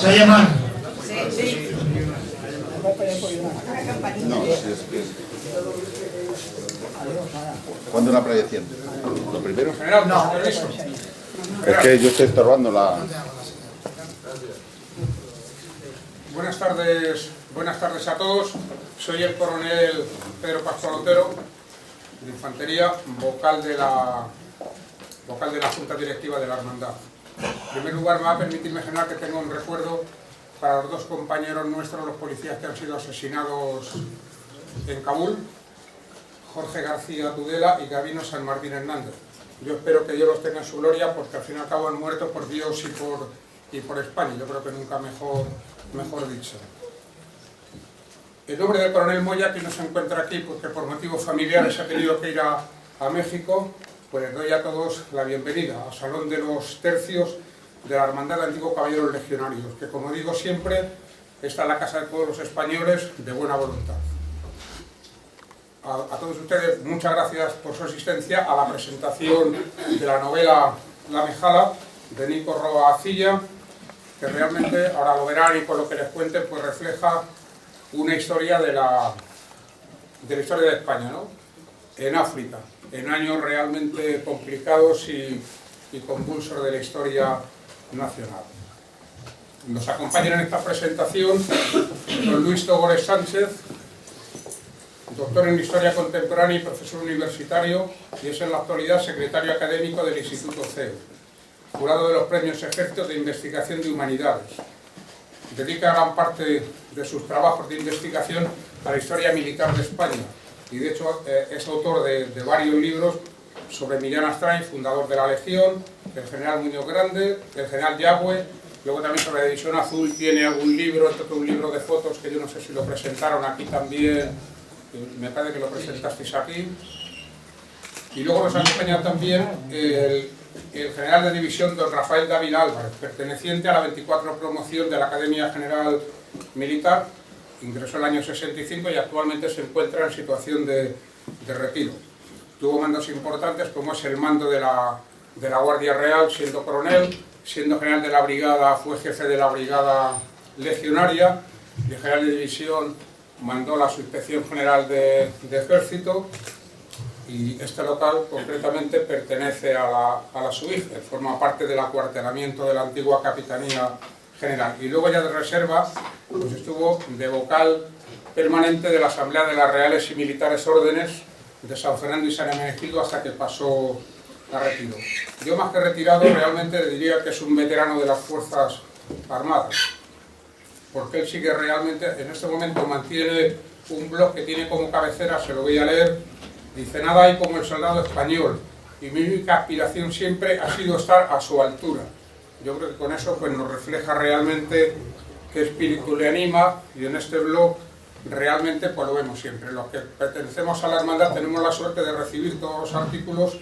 ¿Se oye mal? Sí. No, es que... ¿Cuándo la proyección? ¿Lo primero? No. Es que yo estoy estorbando la... Buenas tardes a todos. Soy el coronel Pedro Pascual Otero, de Infantería, vocal de la Junta Directiva de la Hermandad. En primer lugar, me va a permitir mencionar que tengo un recuerdo para los dos compañeros nuestros, los policías que han sido asesinados en Kabul, Jorge García Tudela y Gabino San Martín Hernández. Yo espero que Dios los tenga en su gloria, porque al fin y al cabo han muerto por Dios y por España. Yo creo que nunca mejor dicho. En nombre del coronel Moya, que no se encuentra aquí porque por motivos familiares ha tenido que ir a México, pues les doy a todos la bienvenida al Salón de los Tercios de la Hermandad de Antiguos Caballeros Legionarios, que, como digo siempre, está en la casa de todos los españoles de buena voluntad. A todos ustedes, muchas gracias por su asistencia a la presentación de la novela La Mejala, de Nico Roa Acilla, que realmente, ahora lo verán y por lo que les cuente, pues refleja una historia de la historia de España, ¿no? En África, en años realmente complicados y convulsos de la historia nacional. Nos acompañan en esta presentación don Luis Togores Sánchez, doctor en Historia Contemporánea y profesor universitario, y es en la actualidad secretario académico del Instituto CEU, jurado de los Premios Ejército de Investigación de Humanidades. Dedica gran parte de sus trabajos de investigación a la historia militar de España, y de hecho es autor de varios libros sobre Millán Astray, fundador de la Legión, el general Muñoz Grande, el general Yagüe. Luego también sobre la División Azul tiene algún libro, entre otros un libro de fotos que yo no sé si lo presentaron aquí también, me parece que lo presentasteis aquí. Y luego nos acompaña también el general de división don Rafael Dávila Álvarez, perteneciente a la 24 promoción de la Academia General Militar. Ingresó en el año 65 y actualmente se encuentra en situación de retiro. Tuvo mandos importantes, como es el mando de la Guardia Real, siendo coronel, siendo general de la brigada, fue jefe de la brigada legionaria, de general de división mandó la subinspección general de Ejército, y este local concretamente pertenece a la SUIG, forma parte del acuartelamiento de la antigua Capitanía General. Y luego ya de reserva, pues estuvo de vocal permanente de la Asamblea de las Reales y Militares Órdenes de San Fernando y San Hermenegildo hasta que pasó a retiro. Yo, más que retirado, realmente le diría que es un veterano de las Fuerzas Armadas, porque él sigue realmente, en este momento mantiene un blog que tiene como cabecera, se lo voy a leer, dice: nada hay como el soldado español, y mi única aspiración siempre ha sido estar a su altura. Yo creo que con eso pues nos refleja realmente qué espíritu le anima, y en este blog realmente pues lo vemos siempre. Los que pertenecemos a la hermandad tenemos la suerte de recibir todos los artículos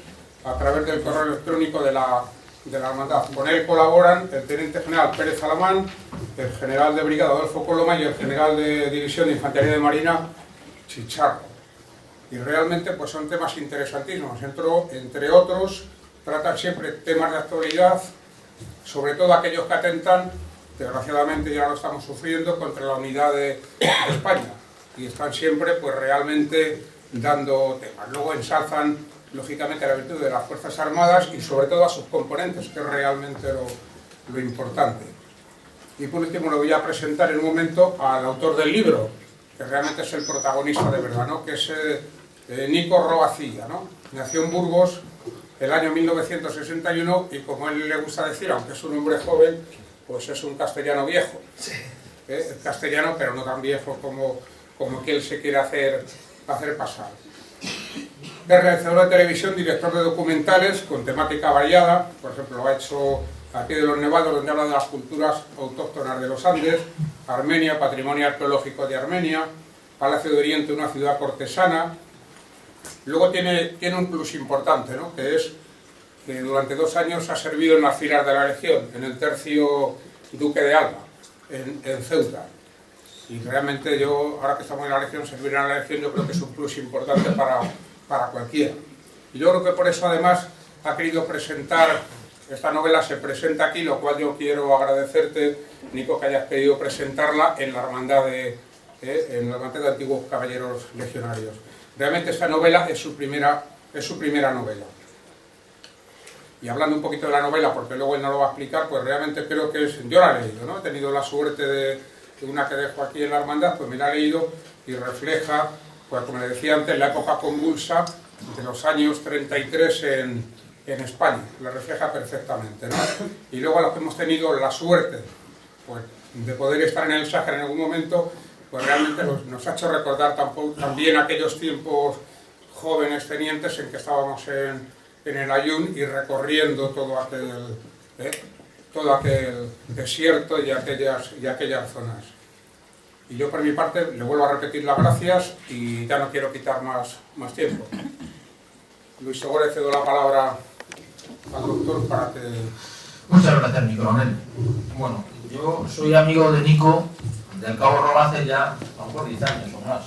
a través del correo electrónico de la hermandad. Con él colaboran el teniente general Pérez Alamán, el general de brigada Adolfo Coloma y el general de división de Infantería de Marina Chicharro. Y realmente pues son temas interesantísimos. Entre otros, tratan siempre temas de actualidad, sobre todo aquellos que atentan, desgraciadamente ya lo estamos sufriendo, contra la unidad de España, y están siempre pues realmente dando temas. Luego ensalzan lógicamente la virtud de las Fuerzas Armadas y sobre todo a sus componentes, que es realmente lo importante. Y por último le voy a presentar en un momento al autor del libro, que realmente es el protagonista de verdad, ¿no? Que es Nico Roa Acilla, ¿no? Nació en Burgos el año 1961 y, como él le gusta decir, aunque es un hombre joven, pues es un castellano viejo. Es castellano, pero no tan viejo como que él se quiere hacer pasar. Es realizador de televisión, director de documentales con temática variada. Por ejemplo, lo ha hecho A Pie de los Nevados, donde habla de las culturas autóctonas de los Andes, Armenia, patrimonio arqueológico de Armenia, Palacio de Oriente, una ciudad cortesana. Luego tiene un plus importante, ¿no? Que es que durante 2 años ha servido en las filas de la Legión, en el tercio Duque de Alba, en Ceuta. Y realmente yo, ahora que estamos en la Legión, servir en la Legión yo creo que es un plus importante para cualquiera. Y yo creo que por eso además ha querido presentar esta novela se presenta aquí, lo cual yo quiero agradecerte, Nico, que hayas querido presentarla en la Hermandad de Antiguos Caballeros Legionarios. Realmente esta novela es su primera novela. Y hablando un poquito de la novela, porque luego él no lo va a explicar, pues realmente creo que yo la he leído, ¿no? He tenido la suerte de una que dejo aquí en la Hermandad, pues me la he leído y refleja, pues como le decía antes, la época convulsa de los años 33 en España, la refleja perfectamente, ¿no? Y luego a los que hemos tenido la suerte, pues, de poder estar en el Sáhara en algún momento, pues realmente nos ha hecho recordar también aquellos tiempos jóvenes tenientes en que estábamos en el Ayun y recorriendo todo aquel desierto y aquellas zonas. Y yo por mi parte le vuelvo a repetir las gracias y ya no quiero quitar más tiempo. Luis Segura, cedo la palabra al doctor para que... Muchas gracias, mi coronel. Bueno, yo soy amigo de Nico, del Cabo Roba, hace ya a lo mejor 10 años o más,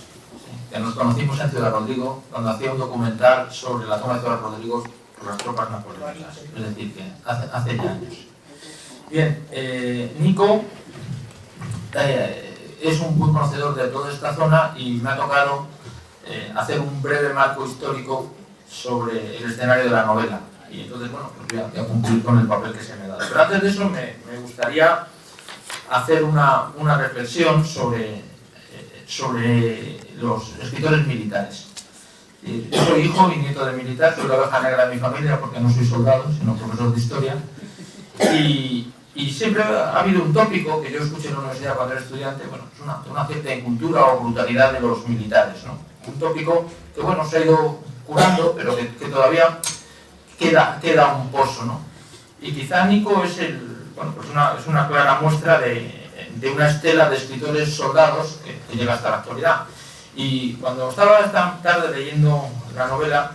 que nos conocimos en Ciudad Rodrigo, cuando hacía un documental sobre la toma de Ciudad Rodrigo por las tropas napoleónicas, es decir, que hace ya años. Bien, Nico es un buen conocedor de toda esta zona y me ha tocado hacer un breve marco histórico sobre el escenario de la novela. Y entonces, bueno, pues voy a cumplir con el papel que se me ha dado. Pero antes de eso me gustaría hacer una reflexión sobre los escritores militares. Yo soy hijo y nieto de militar, soy la oveja negra de mi familia porque no soy soldado, sino profesor de historia. Y siempre ha habido un tópico que yo escuché en la universidad cuando era estudiante, bueno, es una cierta incultura o brutalidad de los militares, ¿no? Un tópico que, bueno, se ha ido curando, pero que todavía queda un pozo, ¿no? Y quizá Nico es es una clara muestra de una estela de escritores soldados que llega hasta la actualidad. Y cuando estaba esta tarde leyendo la novela,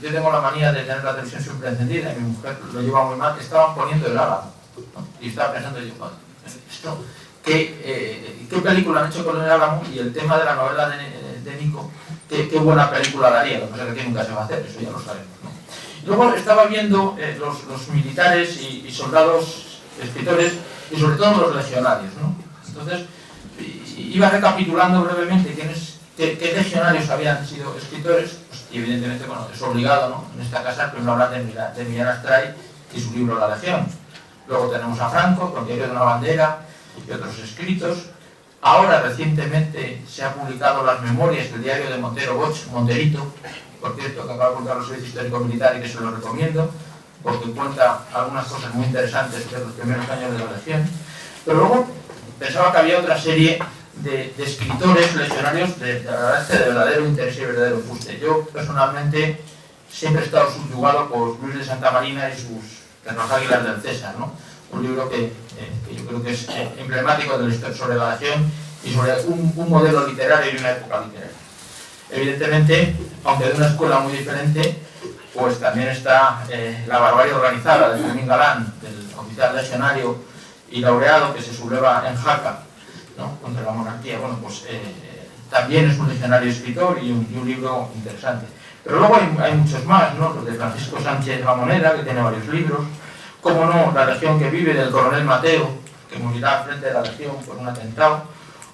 yo tengo la manía de tener la televisión siempre encendida y mi mujer lo lleva muy mal, estaban poniendo el Álamo, ¿no? Y estaba pensando yo, ¿qué película han hecho con el Álamo? Y el tema de la novela de Nico, qué buena película daría, lo que pasa es que nunca se va a hacer, eso ya lo sabemos, ¿no? Y luego estaba viendo los militares y soldados, escritores, y sobre todo los legionarios, ¿no? Entonces, iba recapitulando brevemente qué legionarios habían sido escritores, pues, y evidentemente, bueno, es obligado, ¿no? En esta casa primero hablar de Millán Astray y su libro La Legión. Luego tenemos a Franco, con Diario de una Bandera y otros escritos. Ahora, recientemente, se han publicado las memorias del diario de Montero Bosch, Monterito, por cierto, que acaba de publicar los Servicios Histórico Militar y que se lo recomiendo, porque cuenta algunas cosas muy interesantes de los primeros años de la Legión. Pero luego pensaba que había otra serie de escritores legionarios de verdadero interés y verdadero fuste. Yo, personalmente, siempre he estado subyugado por Luis de Santa Marina y Las Águilas del César, ¿no? Un libro que yo creo que es emblemático de la historia sobre la Legión y sobre un modelo literario y una época literaria. Evidentemente, aunque de una escuela muy diferente, pues también está La barbarie organizada de Fermín Galán, del oficial legionario y laureado que se subleva en Jaca, ¿no? Contra la monarquía. Bueno, pues también es un legionario escritor y un libro interesante. Pero luego hay muchos más, ¿no? Los de Francisco Sánchez Ramonera, que tiene varios libros. Como no, La Legión que vive, del coronel Mateo, que morirá frente a la Legión por un atentado.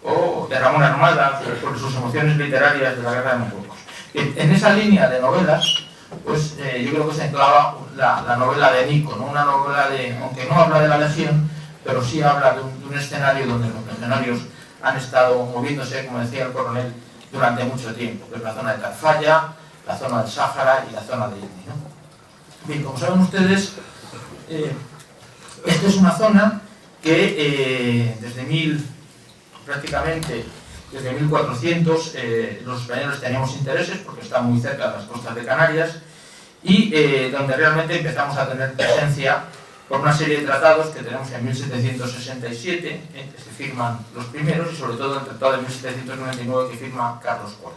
O de Ramón Armada, sobre sus emociones literarias de la Guerra de Marruecos. En esa línea de novelas, pues yo creo que se enclava la novela de Nico, ¿no? Una novela aunque no habla de la Legión, pero sí habla de un escenario donde los legionarios han estado moviéndose, como decía el coronel, durante mucho tiempo, que es la zona de Tarfaya, la zona del Sáhara y la zona de Idni, ¿no? Bien, como saben ustedes, esta es una zona que prácticamente desde 1400 los españoles teníamos intereses porque está muy cerca de las costas de Canarias y donde realmente empezamos a tener presencia por una serie de tratados que tenemos en 1767, que se firman los primeros, y sobre todo el tratado de 1799 que firma Carlos IV.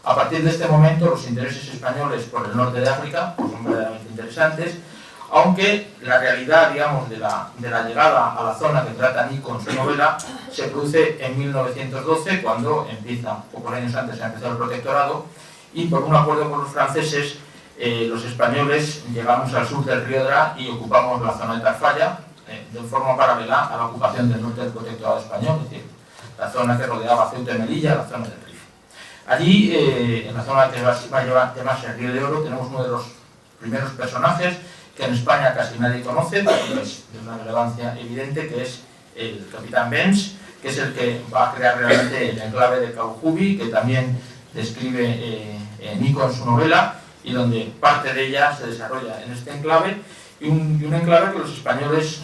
A partir de este momento, los intereses españoles por el norte de África pues, son verdaderamente interesantes, aunque la realidad, digamos, de la llegada a la zona que trata Nico en su novela se produce en 1912, cuando empieza, pocos años antes, ha empezado el protectorado, y por un acuerdo con los franceses los españoles llegamos al sur del río Dra y ocupamos la zona de Tarfaya de forma paralela a la ocupación del norte del protectorado español, es decir, la zona que rodeaba Ceuta y Melilla, la zona del Rif. Allí, en la zona que va a llamarse el Río de Oro, tenemos uno de los primeros personajes que en España casi nadie conoce, pero es de una relevancia evidente, que es el capitán Benz, que es el que va a crear realmente el enclave de Cabo Jubi, que también describe Nico en su novela, y donde parte de ella se desarrolla en este enclave, y un enclave que los españoles,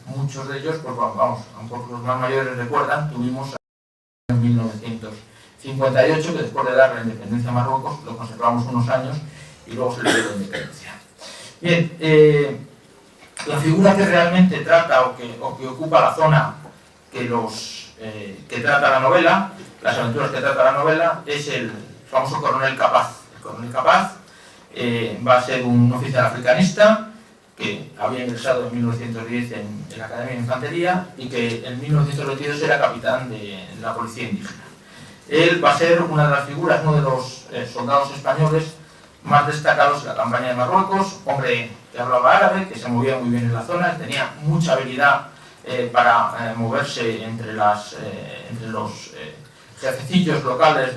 muchos de ellos, pues vamos, un poco los más mayores recuerdan, tuvimos en 1958, que después de dar la independencia a Marruecos, lo conservamos unos años y luego se le dio la independencia. Bien, la figura que realmente trata o que ocupa la zona que trata la novela, las aventuras que trata la novela, es el famoso coronel Capaz. El coronel Capaz va a ser un oficial africanista que había ingresado en 1910 en la Academia de Infantería y que en 1922 era capitán de la Policía Indígena. Él va a ser una de las figuras, uno de los soldados españoles más destacados en la campaña de Marruecos, hombre que hablaba árabe, que se movía muy bien en la zona, tenía mucha habilidad para moverse entre los jefecillos locales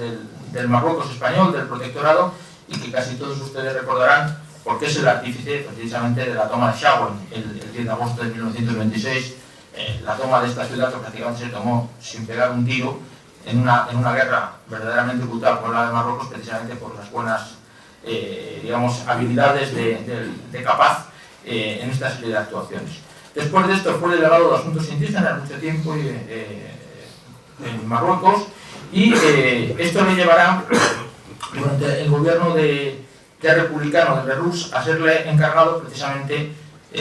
del Marruecos español, del protectorado, y que casi todos ustedes recordarán porque es el artífice precisamente de la toma de Chauen el 10 de agosto de 1926, la toma de esta ciudad que prácticamente se tomó sin pegar un tiro en una guerra verdaderamente brutal por la de Marruecos, precisamente por las buenas digamos, habilidades de Capaz en esta serie de actuaciones. Después de esto fue delegado de Asuntos Indígenas mucho tiempo en Marruecos, y esto le llevará durante el gobierno de republicano de Berrús a serle encargado precisamente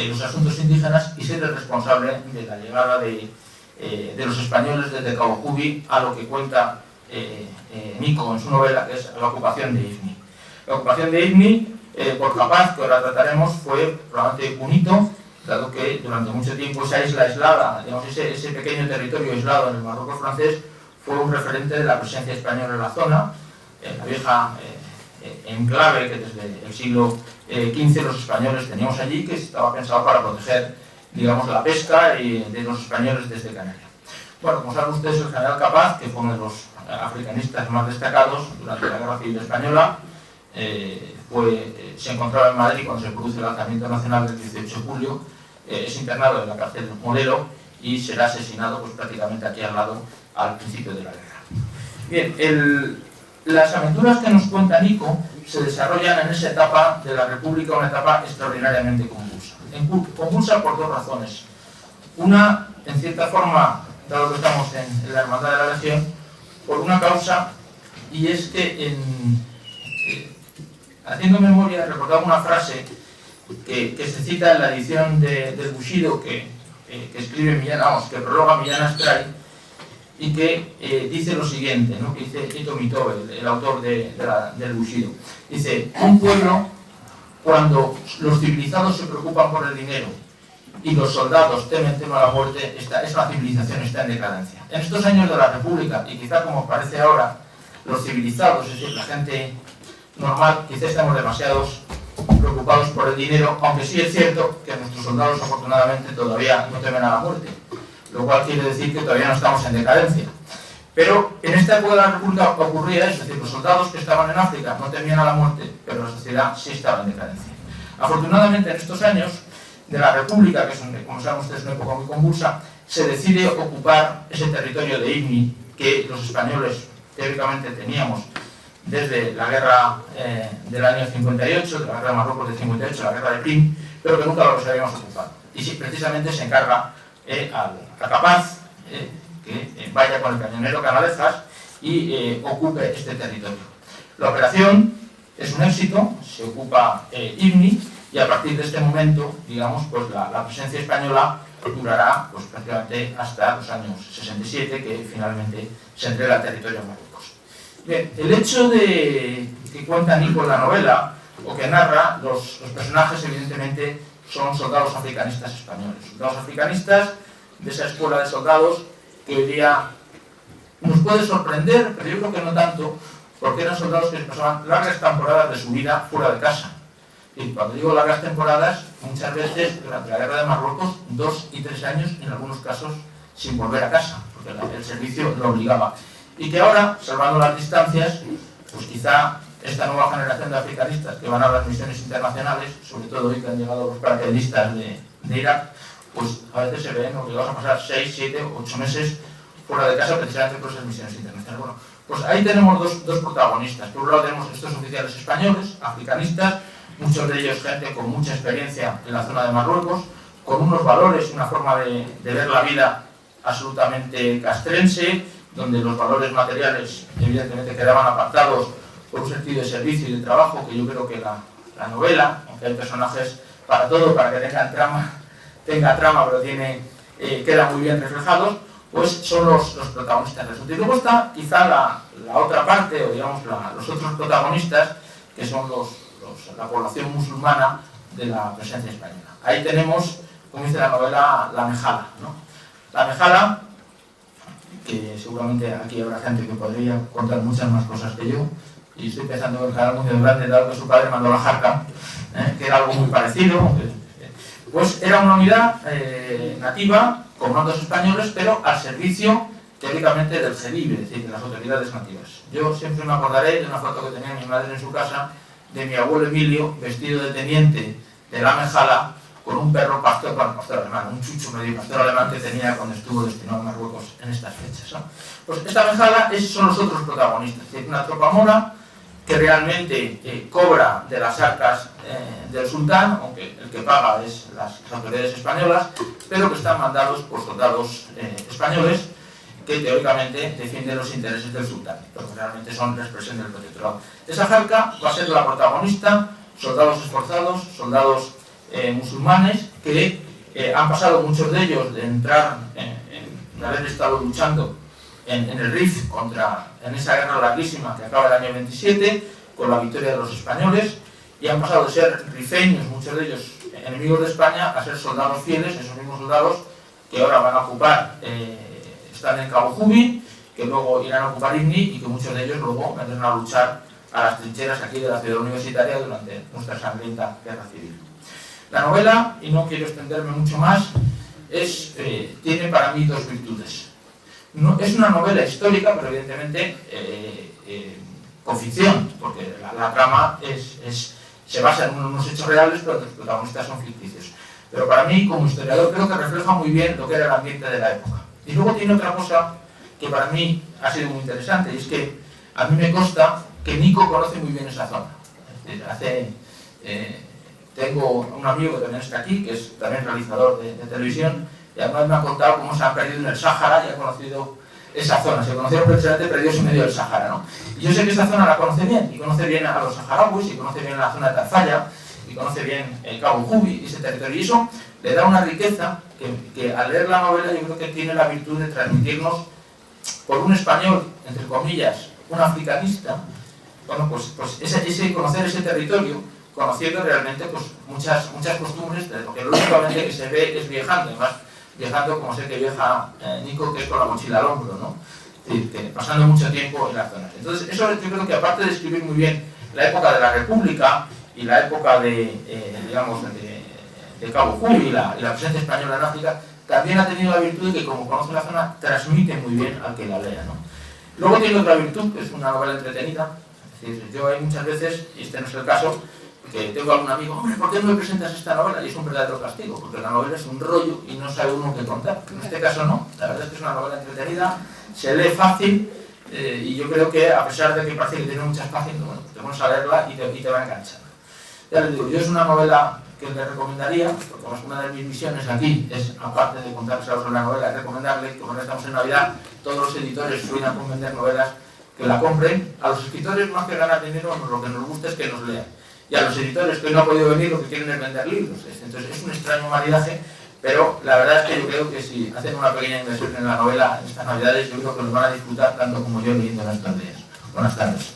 los asuntos indígenas y ser el responsable de la llegada de los españoles desde Cabo Jubi a lo que cuenta Nico en su novela, que es la ocupación de Ifni. La ocupación de Ifni por Capaz, que ahora trataremos, fue probablemente un hito, dado que durante mucho tiempo esa isla aislada, digamos, ese pequeño territorio aislado en el Marruecos francés, fue un referente de la presencia española en la zona, la vieja enclave que desde el siglo XV los españoles teníamos allí, que estaba pensado para proteger, digamos, la pesca de los españoles desde Canarias. Bueno, como saben ustedes, el general Capaz, que fue uno de los africanistas más destacados durante la Guerra Civil Española, se encontraba en Madrid cuando se produce el alzamiento nacional del 18 de julio, es internado en la cárcel Modelo y será asesinado pues, prácticamente aquí al lado al principio de la guerra. Bien, las aventuras que nos cuenta Nico se desarrollan en esa etapa de la República, una etapa extraordinariamente convulsa. Convulsa por dos razones. Una, en cierta forma, dado que estamos en la Hermandad de la Legión, por una causa, y es que haciendo memoria recordaba una frase que se cita en la edición del Bushido que escribe Millán, que prologa Millán Astray, y que dice lo siguiente, ¿no? Que dice Ito Mitobe, el autor del Bushido. Dice, un pueblo, cuando los civilizados se preocupan por el dinero y los soldados temen la muerte, es una civilización, está en decadencia. En estos años de la República, y quizá como parece ahora, los civilizados, es decir, la gente normal, quizá estamos demasiados preocupados por el dinero, aunque sí es cierto que nuestros soldados afortunadamente todavía no temen a la muerte, lo cual quiere decir que todavía no estamos en decadencia. Pero en esta época de la República ocurría eso, es decir, los soldados que estaban en África no temían a la muerte, pero la sociedad sí estaba en decadencia. Afortunadamente en estos años de la República, que es, como saben ustedes, una época muy convulsa, se decide ocupar ese territorio de Ifni que los españoles teóricamente teníamos desde la guerra del año 58, de la guerra de Marruecos del 58, la guerra de Prim, pero que nunca los habíamos ocupado. Y sí, precisamente se encarga a Capaz que vaya con el cañonero Canalejas y ocupe este territorio. La operación es un éxito, se ocupa Ifni, y a partir de este momento, digamos, pues la presencia española durará pues, prácticamente hasta los años 67, que finalmente se entrega al territorio de Marruecos. Bien, el hecho de que cuenta Nico en la novela, o que narra, los personajes evidentemente son soldados africanistas españoles. Soldados africanistas de esa escuela de soldados que hoy día nos puede sorprender, pero yo creo que no tanto, porque eran soldados que pasaban largas temporadas de su vida fuera de casa. Y cuando digo largas temporadas, muchas veces durante la guerra de Marruecos, 2 y 3 años, en algunos casos, sin volver a casa, porque el servicio lo obligaba. Y que ahora, salvando las distancias, pues quizá esta nueva generación de africanistas que van a las misiones internacionales, sobre todo hoy que han llegado los paracaidistas de Irak, pues a veces se ven obligados a pasar 6, 7, 8 meses fuera de casa precisamente por esas misiones internacionales. Bueno, pues ahí tenemos dos protagonistas. Por un lado tenemos estos oficiales españoles, africanistas, muchos de ellos gente con mucha experiencia en la zona de Marruecos, con unos valores, una forma de ver la vida absolutamente castrense, donde los valores materiales evidentemente quedaban apartados por un sentido de servicio y de trabajo, que yo creo que la novela, aunque hay personajes para todo, para que tenga trama, pero quedan muy bien reflejados, pues son los protagonistas del asunto. Y luego está quizá la otra parte, o digamos los otros protagonistas, que son la población musulmana de la presencia española. Ahí tenemos, como dice la novela, la Mejala, ¿no? La Mejala, que seguramente aquí habrá gente que podría contar muchas más cosas que yo, y estoy pensando en el canal muy grande, dado que su padre mandó la Jarca, que era algo muy parecido, pues era una unidad nativa, con mandos españoles, pero al servicio, teóricamente, del Jedibe, es decir, de las autoridades nativas. Yo siempre me acordaré de una foto que tenía mi madre en su casa, de mi abuelo Emilio, vestido de teniente de la Mejala, con un perro pastor alemán, un chucho medio pastor alemán que tenía cuando estuvo destinado a Marruecos en estas fechas, ¿no? Pues esta Mejala son los otros protagonistas, es decir, una tropa mora que realmente cobra de las arcas del sultán, aunque el que paga es las autoridades españolas, pero que están mandados por soldados españoles que teóricamente defienden los intereses del sultán, pero que realmente son la expresión del protectorado. Esa jarca va a ser la protagonista, soldados esforzados, soldados musulmanes que han pasado muchos de ellos de entrar de haber estado luchando en el Rif en esa guerra larguísima que acaba el año 27 con la victoria de los españoles, y han pasado de ser rifeños, muchos de ellos enemigos de España, a ser soldados fieles, esos mismos soldados que ahora van a ocupar, están en Cabo Jubi, que luego irán a ocupar Ibni y que muchos de ellos luego vendrán a luchar a las trincheras aquí de la ciudad universitaria durante nuestra sangrienta guerra civil. La novela, y no quiero extenderme mucho más, tiene para mí dos virtudes. No, es una novela histórica, pero evidentemente con ficción, porque la trama se basa en unos hechos reales, pero los protagonistas son ficticios. Pero para mí, como historiador, creo que refleja muy bien lo que era el ambiente de la época. Y luego tiene otra cosa que para mí ha sido muy interesante, y es que a mí me consta que Nico conoce muy bien esa zona. Es decir, tengo un amigo que también está aquí, que es también realizador de televisión, y además me ha contado cómo se han perdido en el Sáhara y ha conocido esa zona. Se conocieron precisamente perdidos en medio del Sáhara, ¿no? Y yo sé que esa zona la conoce bien, y conoce bien a los saharauis, y conoce bien la zona de Tafalla, y conoce bien el Cabo Jubi y ese territorio. Y eso le da una riqueza que al leer la novela yo creo que tiene la virtud de transmitirnos, por un español, entre comillas, un africanista, bueno, pues ese conocer ese territorio, conociendo realmente pues muchas costumbres, porque lo únicamente que se ve es viajando, además viajando como sé que viaja Nico, que es con la mochila al hombro, ¿no? Es decir, que pasando mucho tiempo en las zonas. Entonces eso yo creo que, aparte de escribir muy bien la época de la República y la época de Cabo Jubi y la presencia española en África, también ha tenido la virtud de que, como conoce la zona, transmite muy bien al que la lea, ¿no? Luego tiene otra virtud, que es una novela entretenida. Es decir, yo hay muchas veces, y este no es el caso, que tengo algún amigo, hombre, ¿por qué no me presentas esta novela? Y es un verdadero castigo, porque la novela es un rollo y no sabe uno qué contar. En este caso no, la verdad es que es una novela entretenida, se lee fácil, y yo creo que, a pesar de que parece que tiene muchas páginas, bueno, te pones a leerla y te va a enganchar. Ya les digo, yo es una novela que les recomendaría, porque una de mis misiones aquí es, aparte de contarles algo sobre la novela, es recomendarle que, cuando estamos en Navidad, todos los editores sueñan con vender novelas, que la compren. A los escritores, más que ganar dinero, lo que nos gusta es que nos lean. Y a los editores que no han podido venir, lo que quieren es vender libros. Entonces es un extraño maridaje, pero la verdad es que yo creo que si hacen una pequeña inversión en la novela en estas Navidades, yo creo que lo van a disfrutar tanto como yo leyendo en estos días. Buenas tardes.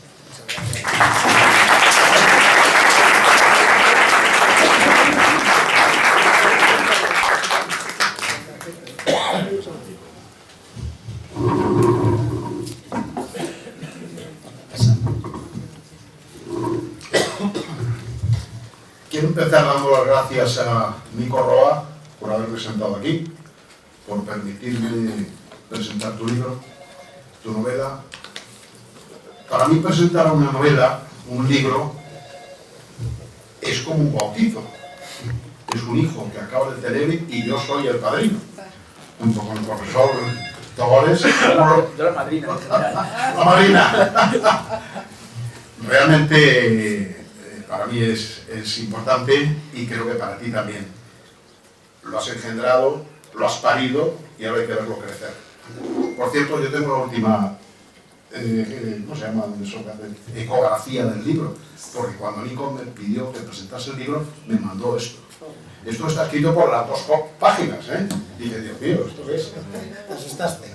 empezar dando las gracias a Nico Roa por haberme sentado aquí, por permitirme presentar tu libro, tu novela. Para mí presentar una novela, un libro, es como un bautizo. Es un hijo que acaba de tener y yo soy el padrino, junto con el profesor Togores. Yo la madrina. La madrina. Realmente para mí es importante y creo que para ti también. Lo has engendrado, lo has parido y ahora hay que verlo crecer. Por cierto, yo tengo la última, ¿cómo se llama? Ecografía del libro, porque cuando Nico me pidió que presentase el libro, me mandó esto. Esto está escrito por las 2 páginas, ¿eh? Y dije, Dios mío, ¿esto qué es? Te asustaste.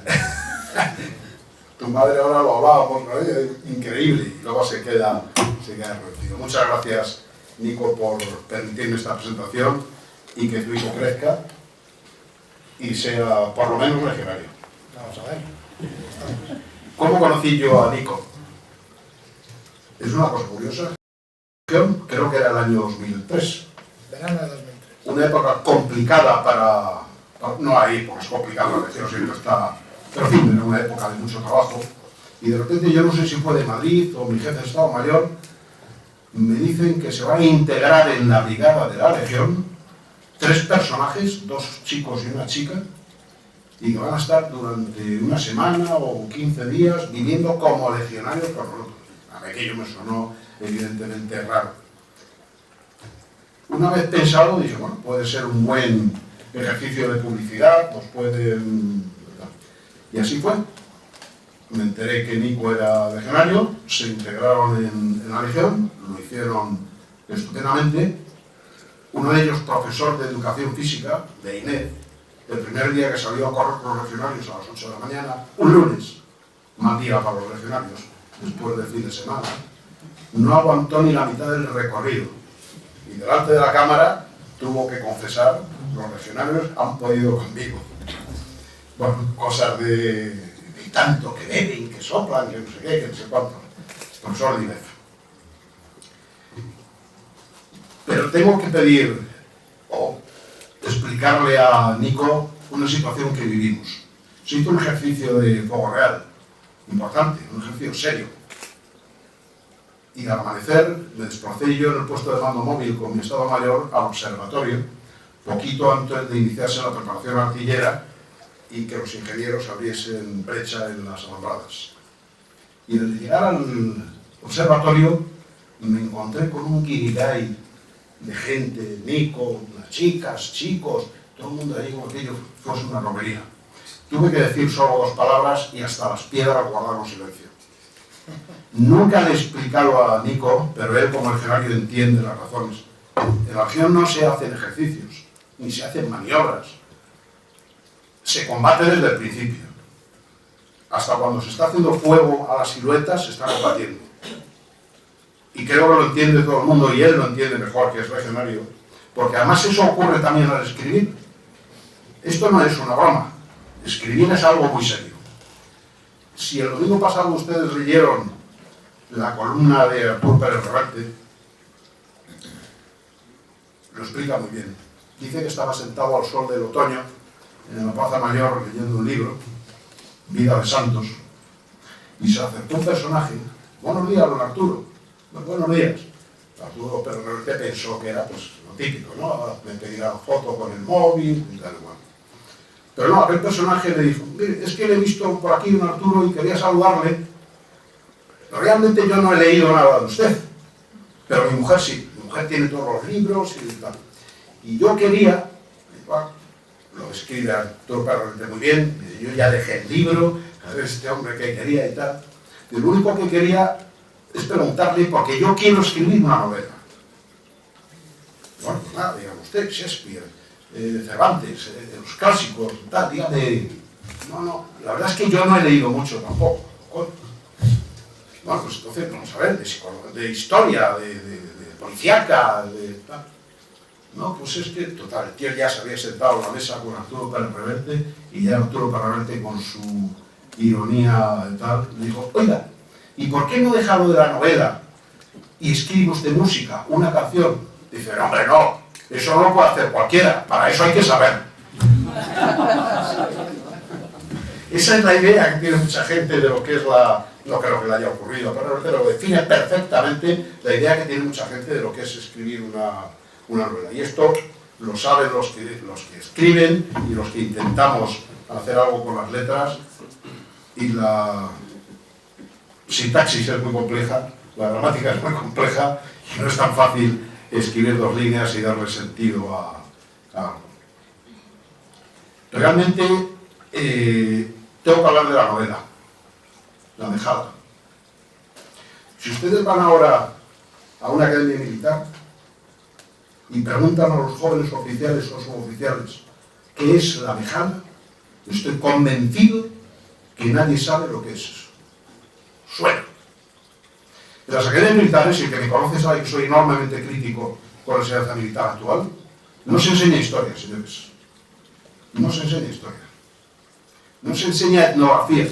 Tu madre ahora lo hablábamos, ¿no? Increíble, y luego se queda reducido. Muchas gracias, Nico, por permitirme esta presentación y que tu hijo crezca y sea por lo menos legionario. Vamos a ver. ¿Cómo conocí yo a Nico? Es una cosa curiosa. Creo que era el año 2003. Verano de 2003. Una época complicada para no ahí, porque es complicado, la lección siempre está... Pero en fin, era una época de mucho trabajo. Y de repente, yo no sé si fue de Madrid o mi jefe de Estado Mayor, me dicen que se va a integrar en la brigada de la Legión 3 personajes, 2 chicos y una chica, y que van a estar durante una semana o 15 días viviendo como legionarios con nosotros. A mí aquello me sonó evidentemente raro. Una vez pensado, dije, bueno, puede ser un buen ejercicio de publicidad, pues pueden... Y así fue. Me enteré que Nico era legionario, se integraron en la Legión, lo hicieron estupendamente. Uno de ellos, profesor de Educación Física, de INED, el primer día que salió a correr con los legionarios a las 8 de la mañana, un lunes, mal día para los legionarios, después del fin de semana, no aguantó ni la mitad del recorrido. Y delante de la cámara tuvo que confesar, los legionarios han podido conmigo. Bueno, cosas de tanto que beben, que soplan, que no sé qué, que no sé cuánto. Profesor de INEF. Pero tengo que pedir o explicarle a Nico una situación que vivimos. Se hizo un ejercicio de fuego real, importante, un ejercicio serio. Y al amanecer me desplacé yo en el puesto de mando móvil con mi Estado Mayor al observatorio, poquito antes de iniciarse la preparación artillera y que los ingenieros abriesen brecha en las alambradas. Y al llegar al observatorio me encontré con un guirigay de gente, Nico, unas chicas, chicos, todo el mundo allí como aquello fuese una romería. Tuve que decir solo 2 palabras y hasta las piedras guardaron silencio. Nunca le he explicado a Nico, pero él como legionario entiende las razones. En la acción no se hacen ejercicios, ni se hacen maniobras. Se combate desde el principio. Hasta cuando se está haciendo fuego a las siluetas, se está combatiendo. Y creo que lo entiende todo el mundo, y él lo entiende mejor, que es legionario. Porque además eso ocurre también al escribir. Esto no es una broma. Escribir es algo muy serio. Si el domingo pasado ustedes leyeron la columna de Arturo Pérez Reverte, lo explica muy bien. Dice que estaba sentado al sol del otoño en la Plaza Mayor leyendo un libro, Vida de Santos, y se acercó un personaje. Buenos días, don Arturo. Buenos días. Arturo Pérez Reverte pensó que era pues lo típico, ¿no? Me pedirá foto con el móvil y tal igual. Pero no, aquel personaje le dijo, mire, es que le he visto por aquí don Arturo y quería saludarle. Realmente yo no he leído nada de usted, pero mi mujer sí. Mi mujer tiene todos los libros y tal. Y yo quería, lo escribe Arturo Pérez muy bien, yo ya dejé el libro, a ver este hombre que quería y tal. Y lo único que quería es preguntarle, porque yo quiero escribir una novela. Bueno, pues nada, dígame usted, Shakespeare, Cervantes, los clásicos, tal, dígame. No, la verdad es que yo no he leído mucho tampoco. Bueno, pues entonces vamos a ver, de historia, de policíaca, de tal. No, pues es que, total, el tío ya se había sentado a la mesa con Arturo Pérez Reverte y ya Arturo Pérez Reverte con su ironía y tal, le dijo, oiga, ¿y por qué no deja lo de la novela y escribe usted música, una canción? Dicen, hombre, no, eso no lo puede hacer cualquiera, para eso hay que saber. Esa es la idea que tiene mucha gente de lo que es no creo que le haya ocurrido, pero define perfectamente la idea que tiene mucha gente de lo que es escribir una novela. Y esto lo saben los que escriben y los que intentamos hacer algo con las letras. Y la sintaxis es muy compleja, la gramática es muy compleja y no es tan fácil escribir 2 líneas y darle sentido a algo. Realmente tengo que hablar de la novela, La Mejala. Si ustedes van ahora a una academia militar y preguntan a los jóvenes oficiales o suboficiales qué es La Mejala, estoy convencido que nadie sabe lo que es eso. Suena. En las academias militares, y el que me conoce sabe que soy enormemente crítico con la enseñanza militar actual, no se enseña historia, señores. No se enseña historia. No se enseña etnografía.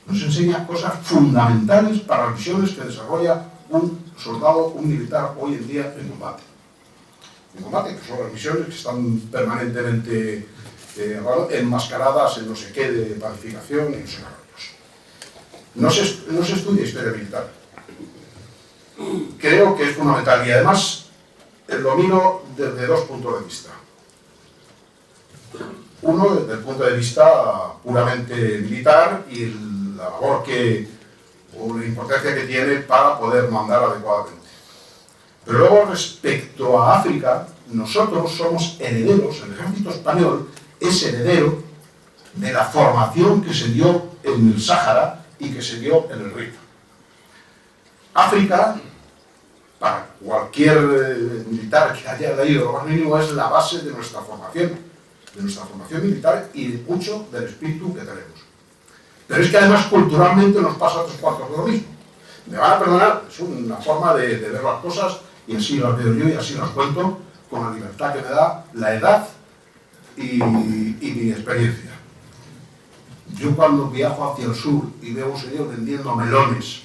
No se enseña cosas fundamentales para las misiones que desarrolla un soldado, un militar hoy en día en combate. En combate, que son las misiones que están permanentemente enmascaradas en no sé qué de planificación y no sé qué rollos. No se estudia historia militar. Creo que es fundamental y además lo miro desde 2 puntos de vista. Uno, desde el punto de vista puramente militar y la labor o la importancia que tiene para poder mandar adecuadamente. Pero luego, respecto a África, nosotros somos herederos, el ejército español es heredero de la formación que se dio en el Sáhara y que se dio en el Rif. África, para cualquier militar que haya leído lo más mínimo, es la base de nuestra formación militar y mucho del espíritu que tenemos. Pero es que además culturalmente nos pasa 3/4 de lo mismo. Me van a perdonar, es una forma de ver las cosas y así las veo yo y así las cuento con la libertad que me da la edad y mi experiencia. Yo cuando viajo hacia el sur y veo a un señor vendiendo melones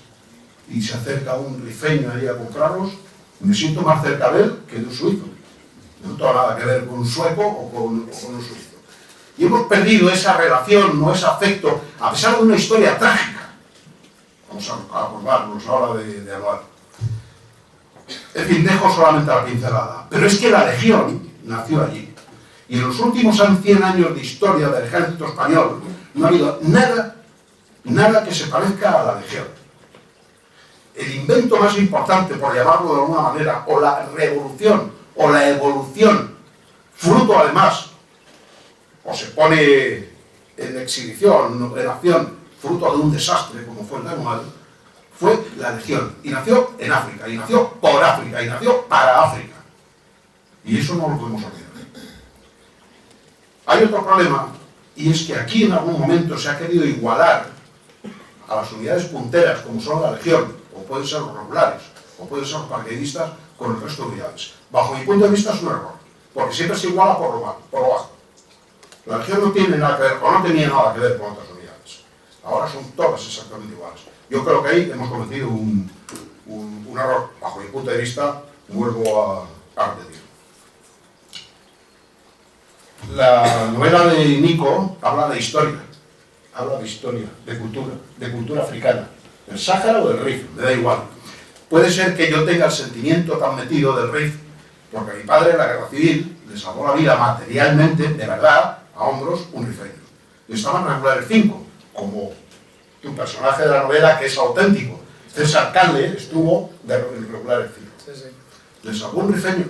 y se acerca un rifeño ahí a comprarlos, me siento más cerca de él que de un suizo. No tengo nada que ver con un sueco o con un suizo. Y hemos perdido esa relación, no ese afecto, a pesar de una historia trágica. Vamos a acordarnos ahora de hablar. En fin, dejo solamente la pincelada. Pero es que la Legión nació allí. Y en los últimos 100 años de historia del ejército español no ha habido nada que se parezca a la Legión. El invento más importante, por llamarlo de alguna manera, o la revolución, o la evolución, fruto además, o se pone en exhibición, en acción, fruto de un desastre como fue el Nagual, fue la Legión. Y nació en África, y nació por África, y nació para África. Y eso no lo podemos olvidar. Hay otro problema, y es que aquí en algún momento se ha querido igualar a las unidades punteras, como son la Legión, o pueden ser los regulares, o pueden ser los paracaidistas, con el resto de unidades. Bajo mi punto de vista es un error, porque siempre se iguala por lo bajo. La Legión no tiene nada que ver, o no tenía nada que ver con otras unidades. Ahora son todas exactamente iguales. Yo creo que ahí hemos cometido un error, bajo mi punto de vista, vuelvo a repetir. La novela de Nico habla de historia, de cultura africana, del Sáhara o del Rif, me da igual. Puede ser que yo tenga el sentimiento tan metido del Rif, porque mi padre en la guerra civil le salvó la vida materialmente, de verdad, a hombros, un rifeño. Y estaban regulares 5, como un personaje de la novela que es auténtico. César Calle estuvo de regulares 5. Sí, sí. Le salvó un rifeño,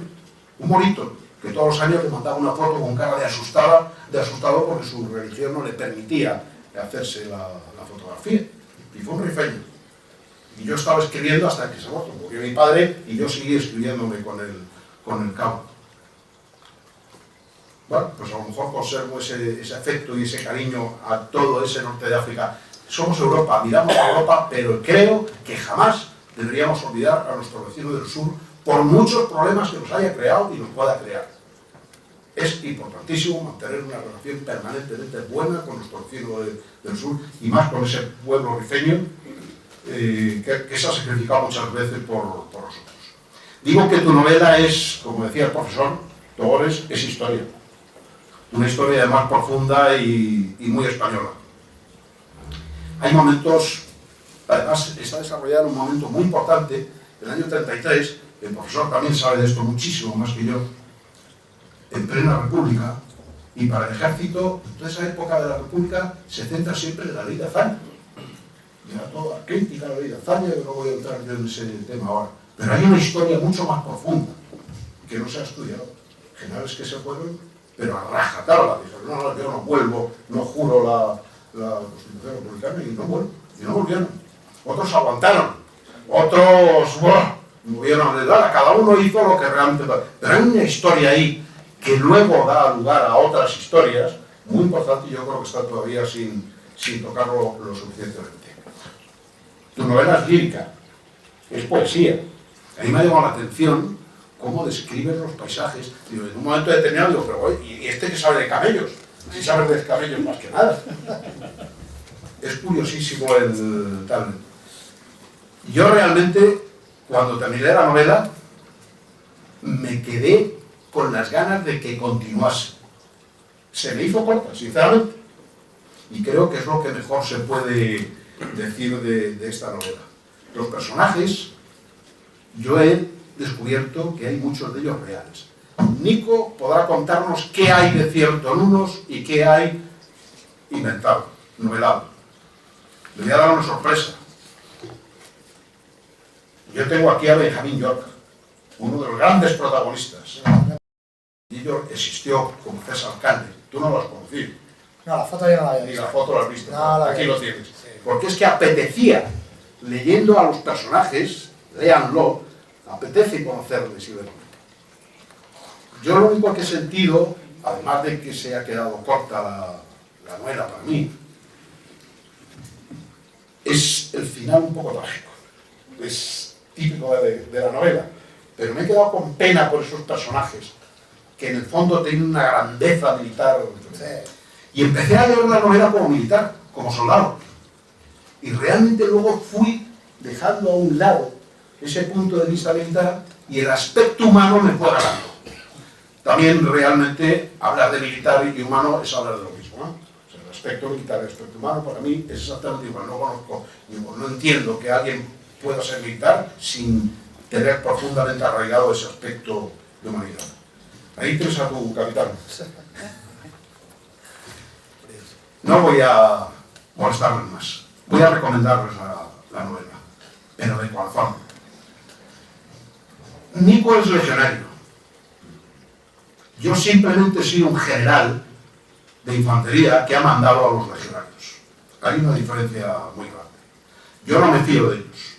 un morito, que todos los años le mandaba una foto con cara de asustado porque su religión no le permitía hacerse la fotografía. Y fue un rifeño. Y yo estaba escribiendo hasta que se abortó, porque mi padre y yo seguí escribiéndome con el cabo. Bueno, pues a lo mejor conservo ese afecto y ese cariño a todo ese norte de África. Somos Europa, miramos a Europa, pero creo que jamás deberíamos olvidar a nuestro vecino del sur por muchos problemas que nos haya creado y nos pueda crear. Es importantísimo mantener una relación permanentemente buena con nuestro vecino del sur y más con ese pueblo rifeño que se ha sacrificado muchas veces por nosotros. Digo que tu novela es, como decía el profesor Togores, es historia. Una historia además profunda y muy española. Hay momentos, además está desarrollada en un momento muy importante, el año 33, el profesor también sabe de esto muchísimo más que yo, en plena República, y para el ejército, toda esa época de la República se centra siempre en la ley de hazaña. Ya toda crítica a la ley de hazaña, que no voy a entrar yo en ese tema ahora. Pero hay una historia mucho más profunda, que no se ha estudiado. Generales que se fueron, pero a rajatabla. Dijeron, no, yo no vuelvo, no juro la Constitución republicana, y no vuelvo. Y no volvieron. Otros aguantaron. Otros, movieron de edad. Cada uno hizo lo que realmente... Pero hay una historia ahí que luego da lugar a otras historias muy importantes, y yo creo que está todavía sin tocarlo lo suficientemente. Tu novela es lírica, es poesía. A mí me ha llamado la atención cómo describes los paisajes. Digo, en un momento determinado digo, pero oye, ¿y este que sabe de camellos? Si sabe de camellos más que nada. Es curiosísimo el tal. Yo realmente, cuando terminé la novela, me quedé con las ganas de que continuase. Se me hizo corta, sinceramente. Y creo que es lo que mejor se puede decir de esta novela. Los personajes, yo he descubierto que hay muchos de ellos reales. Nico podrá contarnos qué hay de cierto en unos y qué hay inventado, novelado. Le voy a dar una sorpresa. Yo tengo aquí a Benjamín York, uno de los grandes protagonistas. Y York existió como César Alcalde. Tú no lo has conocido. No, la foto yo no la había Ni visto. la foto la has visto. No, la aquí vi. lo tienes. Sí. Porque es que apetecía, leyendo a los personajes, léanlo, apetece conocerles y verlos. Yo lo único que he sentido, además de que se ha quedado corta la novela para mí, es el final un poco trágico. Es típico de la novela. Pero me he quedado con pena por esos personajes, que en el fondo tienen una grandeza militar. Sí. Y empecé a leer la novela como militar, como soldado. Y realmente luego fui dejando a un lado ese punto de vista militar y el aspecto humano me fue ganando. También realmente hablar de militar y humano es hablar de lo mismo, ¿no? O sea, el aspecto militar y el aspecto humano para mí es exactamente igual. No conozco, no entiendo que alguien pueda ser militar sin tener profundamente arraigado ese aspecto de humanidad. Ahí tienes a tu capitán. No voy a molestarles más. Voy a recomendarles la novela, pero de corazón. Nico es legionario. Yo simplemente he sido un general de infantería que ha mandado a los legionarios. Hay una diferencia muy grande. Yo no me fío de ellos.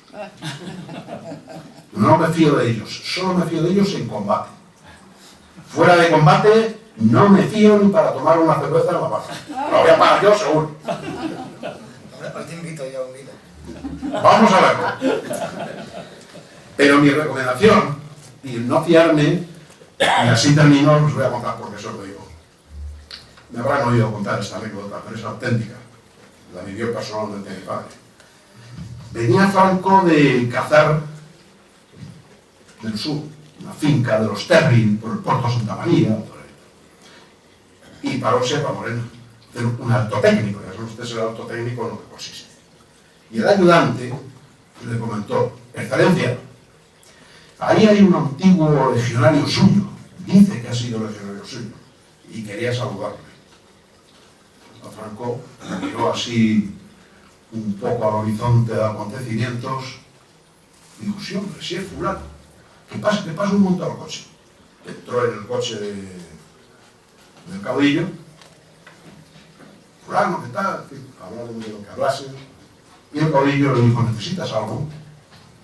No me fío de ellos. Solo me fío de ellos en combate. Fuera de combate, no me fío ni para tomar una cerveza en la barra. Lo voy a pagar yo, seguro. Hombre, hoy te invito yo a un vino. Vamos a verlo. Pero mi recomendación, y el no fiarme, y así termino, os voy a contar porque eso lo digo. Me habrán oído contar esta anécdota, pero es auténtica. La vivió personalmente mi padre. Venía Franco de cazar del sur, una finca de los Terrin, por el puerto Santa María, por ahí. Y paró Sierra Morena, un alto técnico, ya saben ustedes el alto técnico en lo que consiste. Y el ayudante le comentó, Excelencia, ahí hay un antiguo legionario suyo, dice que ha sido legionario suyo, y quería saludarle. A Franco me miró así un poco al horizonte de acontecimientos, y dijo, sí hombre, sí es fulano, que pasa un montón al coche. Entró en el coche del caudillo, fulano, ¿qué tal? En fin, hablaron de lo que hablasen, y el caudillo le dijo, ¿necesitas algo?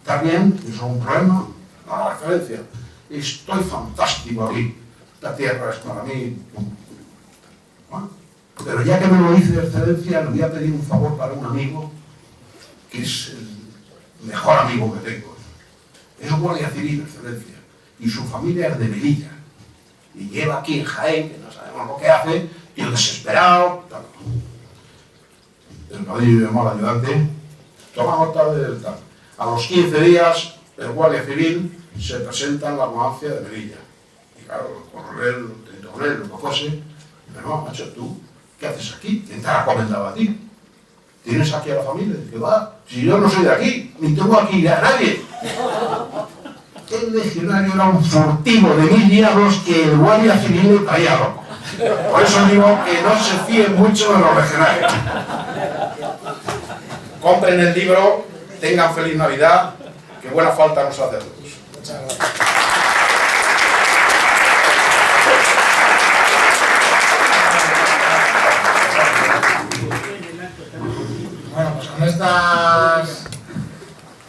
¿Estás bien? ¿Tienes algún problema? No, Excelencia, estoy fantástico aquí, esta tierra es para mí. Bueno, pero ya que me lo dice Excelencia, le voy a pedir un favor para un amigo, que es el mejor amigo que tengo. Es guardia civil, Excelencia, y su familia es de Melilla, y lleva aquí en Jaén, que no sabemos lo que hace, y el desesperado, tal. El caudillo llamó al ayudante, toma nota del tal. A los 15 días, el guardia civil se presenta en la Nuancia de Melilla. Y claro, el coronel, lo que fuese, no, macho, tú, ¿qué haces aquí? ¿Quién te ha recomendado a ti? ¿Tienes aquí a la familia? ¿Qué va? Si yo no soy de aquí, ni tengo aquí a nadie. El legionario era un furtivo de 1000 diablos que el guardia civil le traía loco. Por eso digo que no se fíen mucho de los legionarios. Compren el libro, tengan feliz Navidad, que buena falta nos hace a todos. Muchas gracias. Bueno, pues con estas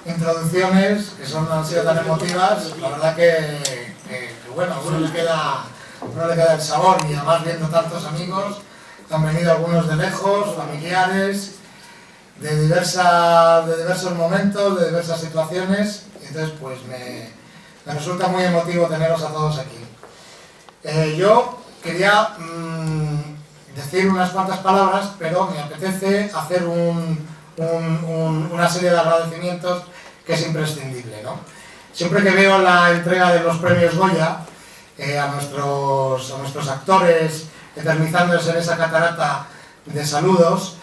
introducciones que han sido tan emotivas, la verdad que bueno, a uno le queda el sabor, y además viendo tantos amigos que han venido, algunos de lejos, familiares, de diversos momentos, de diversas situaciones, y entonces pues me resulta muy emotivo teneros a todos aquí. Yo quería decir unas cuantas palabras, pero me apetece hacer una serie de agradecimientos que es imprescindible, ¿no? Siempre que veo la entrega de los premios Goya a nuestros actores eternizándose en esa catarata de saludos,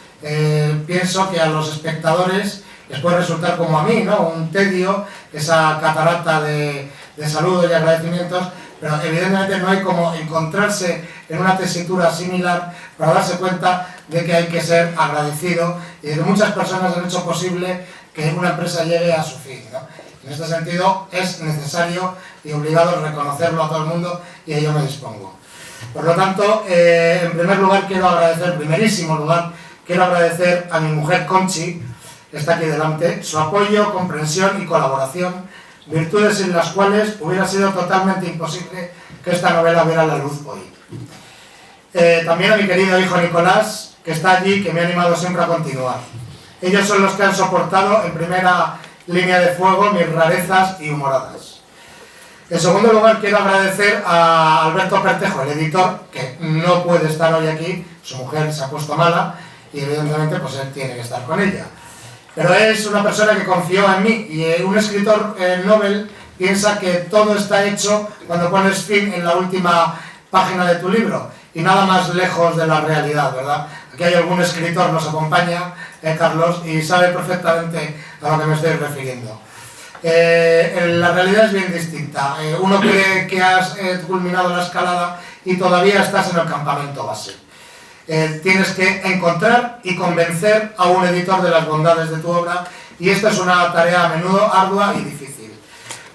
pienso que a los espectadores les puede resultar como a mí, ¿no? Un tedio, esa catarata de saludos y agradecimientos, pero evidentemente no hay como encontrarse en una tesitura similar para darse cuenta de que hay que ser agradecido y de que muchas personas han hecho posible que una empresa llegue a su fin, ¿no? En este sentido es necesario y obligado reconocerlo a todo el mundo, y a ello me dispongo. Por lo tanto, en primer lugar primerísimo lugar, quiero agradecer a mi mujer Conchi, que está aquí delante, su apoyo, comprensión y colaboración, virtudes sin las cuales hubiera sido totalmente imposible que esta novela viera la luz hoy. También a mi querido hijo Nicolás, que está allí, que me ha animado siempre a continuar. Ellos son los que han soportado en primera línea de fuego mis rarezas y humoradas. En segundo lugar, quiero agradecer a Alberto Pertejo, el editor, que no puede estar hoy aquí, su mujer se ha puesto mala y evidentemente pues él tiene que estar con ella. Pero es una persona que confió en mí, y un escritor Nobel piensa que todo está hecho cuando pones fin en la última página de tu libro, y nada más lejos de la realidad, ¿verdad? Aquí hay algún escritor, nos acompaña, Carlos, y sabe perfectamente a lo que me estoy refiriendo. La realidad es bien distinta. Uno cree que has culminado la escalada y todavía estás en el campamento base. Tienes que encontrar y convencer a un editor de las bondades de tu obra, y esta es una tarea a menudo ardua y difícil.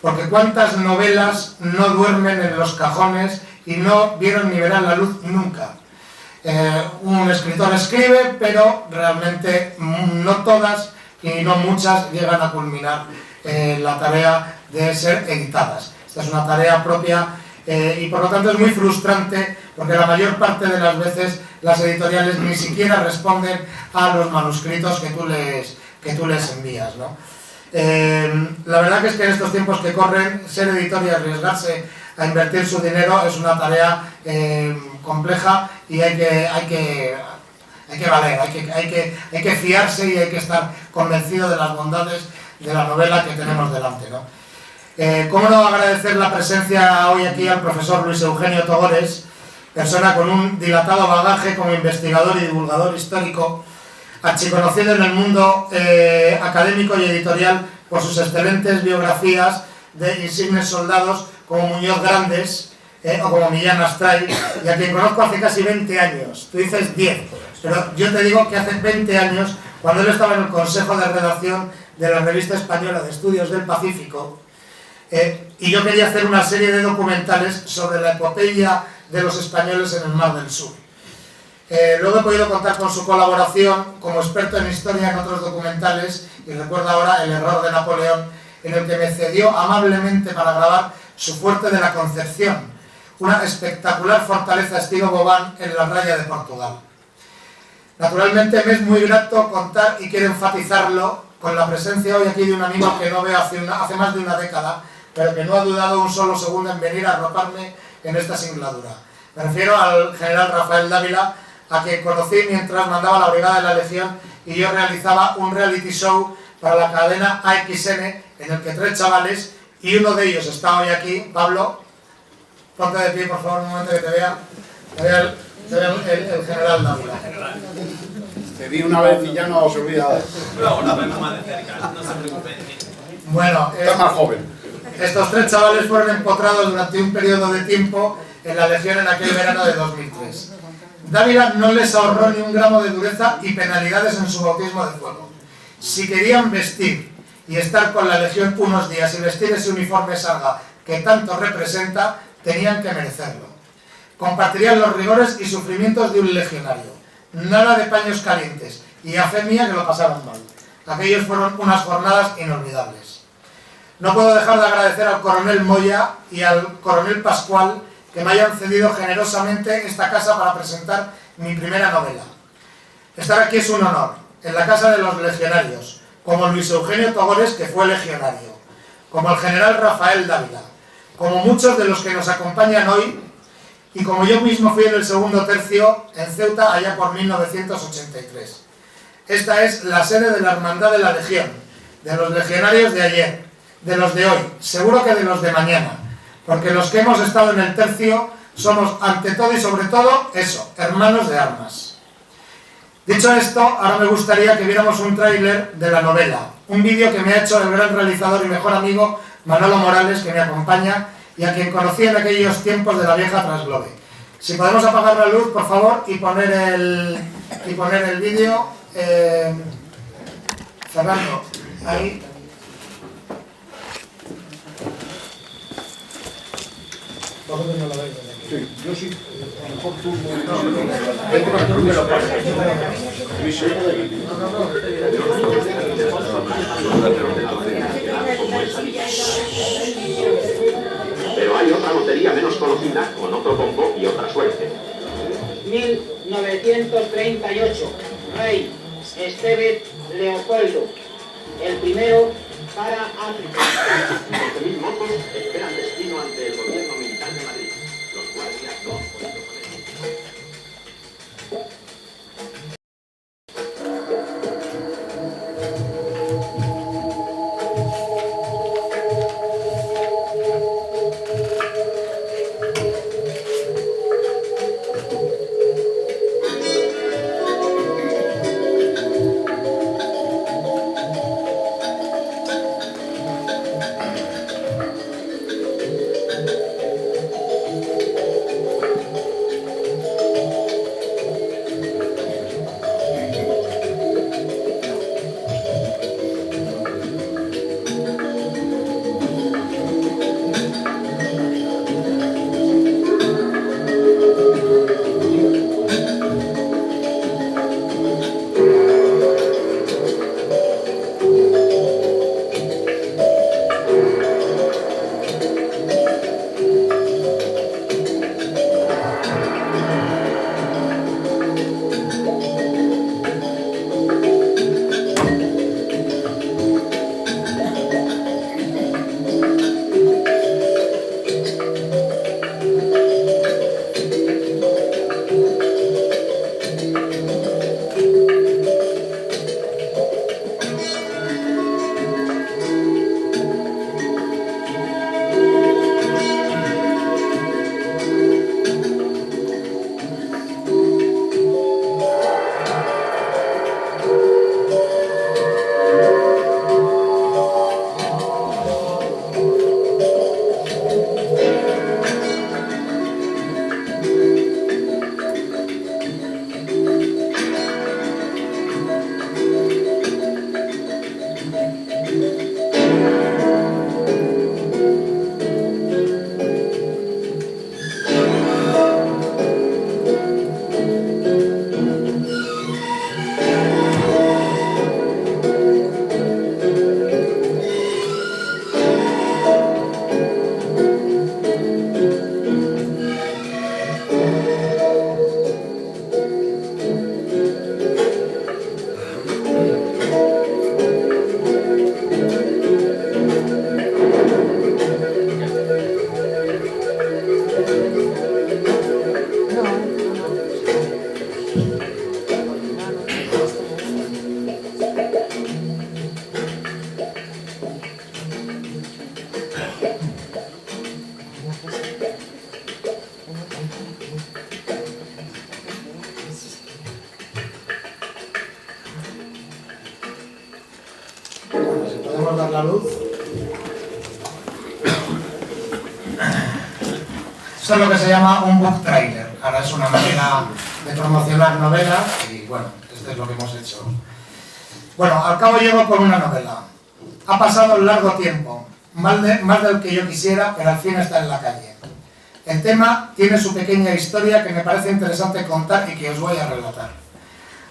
Porque cuántas novelas no duermen en los cajones y no vieron ni verán la luz nunca. Un escritor escribe, pero realmente no todas y no muchas llegan a culminar la tarea de ser editadas. Esta es una tarea propia y por lo tanto es muy frustrante, porque la mayor parte de las veces las editoriales ni siquiera responden a los manuscritos que tú les envías, ¿no? La verdad que es que en estos tiempos que corren, ser editor y arriesgarse a invertir su dinero es una tarea compleja, y hay que valer, hay que fiarse y hay que estar convencido de las bondades de la novela que tenemos delante, ¿no? ¿Cómo no agradecer la presencia hoy aquí al profesor Luis Eugenio Togores, persona con un dilatado bagaje como investigador y divulgador histórico, archiconocido en el mundo académico y editorial por sus excelentes biografías de insignes soldados como Muñoz Grandes o como Millán Astray, y a quien conozco hace casi 20 años. Tú dices 10, pero yo te digo que hace 20 años, cuando él estaba en el consejo de redacción de la Revista Española de Estudios del Pacífico, y yo quería hacer una serie de documentales sobre la epopeya de los españoles en el Mar del Sur. Luego he podido contar con su colaboración como experto en historia en otros documentales, y recuerdo ahora El error de Napoleón, en el que me cedió amablemente para grabar Su fuerte de la Concepción, una espectacular fortaleza estilo Vauban en la raya de Portugal. Naturalmente me es muy grato contar, y quiero enfatizarlo, con la presencia hoy aquí de un amigo que no veo hace más de una década, pero que no ha dudado un solo segundo en venir a arroparme en esta singladura. Me refiero al general Rafael Dávila, a quien conocí mientras mandaba la Brigada de la Legión y yo realizaba un reality show para la cadena AXN, en el que 3 chavales y uno de ellos está hoy aquí. Pablo, ponte de pie por favor un momento que te vea el general Dávila. Te vi una vez y ya no os he olvidado. Luego la vemos más de cerca, no se preocupen. Bueno, Estás más joven. estos 3 chavales fueron empotrados durante un periodo de tiempo en la Legión en aquel verano de 2003. Dávila no les ahorró ni un gramo de dureza y penalidades en su bautismo de fuego. Si querían vestir y estar con la Legión unos días y vestir ese uniforme sarga que tanto representa, tenían que merecerlo. Compartirían los rigores y sufrimientos de un legionario. Nada de paños calientes, y a fe mía que lo pasaron mal. Aquellos fueron unas jornadas inolvidables. No puedo dejar de agradecer al coronel Moya y al coronel Pascual que me hayan cedido generosamente esta casa para presentar mi primera novela. Estar aquí es un honor, en la casa de los legionarios, como Luis Eugenio Togores, que fue legionario, como el general Rafael Dávila, como muchos de los que nos acompañan hoy, y como yo mismo fui en el segundo tercio en Ceuta allá por 1983. Esta es la sede de la Hermandad de la Legión, de los legionarios de ayer, de los de hoy, seguro que de los de mañana, porque los que hemos estado en el tercio somos ante todo y sobre todo eso, hermanos de armas. Dicho esto, ahora me gustaría que viéramos un tráiler de la novela, un vídeo que me ha hecho el gran realizador y mejor amigo Manolo Morales, que me acompaña y a quien conocí en aquellos tiempos de la vieja Transglobe. Si podemos apagar la luz, por favor, y poner el vídeo. Fernando, ahí. Vosotros no lo veis. Sí, yo sí. A lo mejor tú Pero hay otra lotería menos conocida, con otro combo y otra suerte. 1938, Rey Estevez Leopoldo, el primero para África. 12.000 motos esperan destino ante el gobierno militar de Madrid. Los guardias no han podido con ellos. podemos dar la luz. Esto es lo que se llama un book trailer. Ahora es una manera de promocionar novelas y bueno, esto es lo que hemos hecho. Bueno, al cabo llego con una novela. Ha pasado un largo tiempo, más del que yo quisiera, pero al fin está en la calle. El tema tiene su pequeña historia que me parece interesante contar y que os voy a relatar.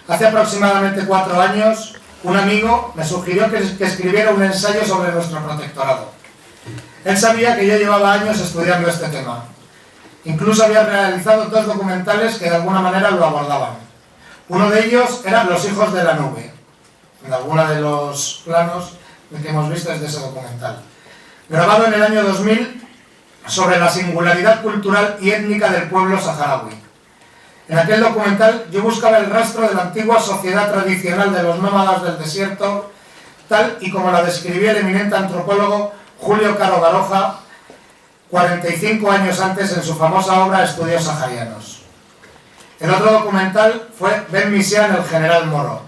Hace aproximadamente 4 años, un amigo me sugirió que escribiera un ensayo sobre nuestro protectorado. Él sabía que yo llevaba años estudiando este tema. Incluso había realizado 2 documentales que de alguna manera lo abordaban. Uno de ellos era Los hijos de la nube. En alguno de los planos que hemos visto es de ese documental. Grabado en el año 2000 sobre la singularidad cultural y étnica del pueblo saharaui. En aquel documental yo buscaba el rastro de la antigua sociedad tradicional de los nómadas del desierto, tal y como la describía el eminente antropólogo Julio Caro Baroja 45 años antes en su famosa obra Estudios saharianos. El otro documental fue Ben Misian, el general Moro,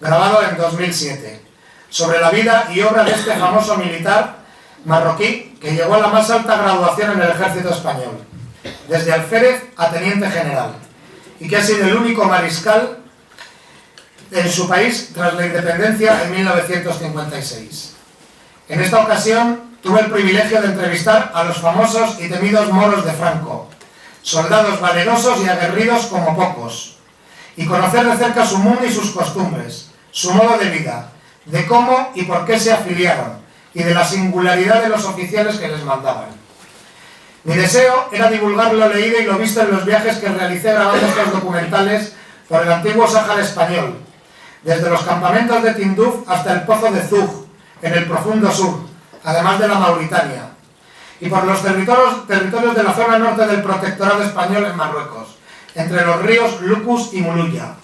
grabado en 2007, sobre la vida y obra de este famoso militar marroquí que llegó a la más alta graduación en el ejército español, desde alférez a teniente general, y que ha sido el único mariscal en su país tras la independencia en 1956. En esta ocasión tuve el privilegio de entrevistar a los famosos y temidos moros de Franco, soldados valerosos y aguerridos como pocos, y conocer de cerca su mundo y sus costumbres, su modo de vida, de cómo y por qué se afiliaron, y de la singularidad de los oficiales que les mandaban. Mi deseo era divulgar lo leído y lo visto en los viajes que realicé grabando estos documentales por el antiguo Sáhara español, desde los campamentos de Tinduf hasta el pozo de Zug, en el profundo sur, además de la Mauritania, y por los territorios de la zona norte del protectorado español en Marruecos, entre los ríos Lucus y Muluya.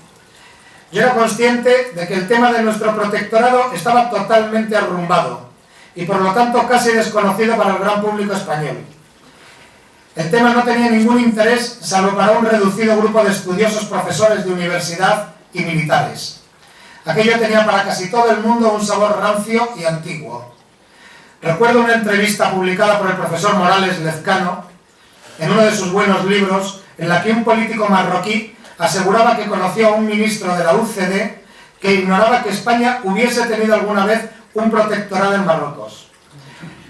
Yo era consciente de que el tema de nuestro protectorado estaba totalmente arrumbado, y por lo tanto casi desconocido para el gran público español. El tema no tenía ningún interés salvo para un reducido grupo de estudiosos profesores de universidad y militares. Aquello tenía para casi todo el mundo un sabor rancio y antiguo. Recuerdo una entrevista publicada por el profesor Morales Lezcano en uno de sus buenos libros, en la que un político marroquí aseguraba que conoció a un ministro de la UCD que ignoraba que España hubiese tenido alguna vez un protectorado en Marruecos.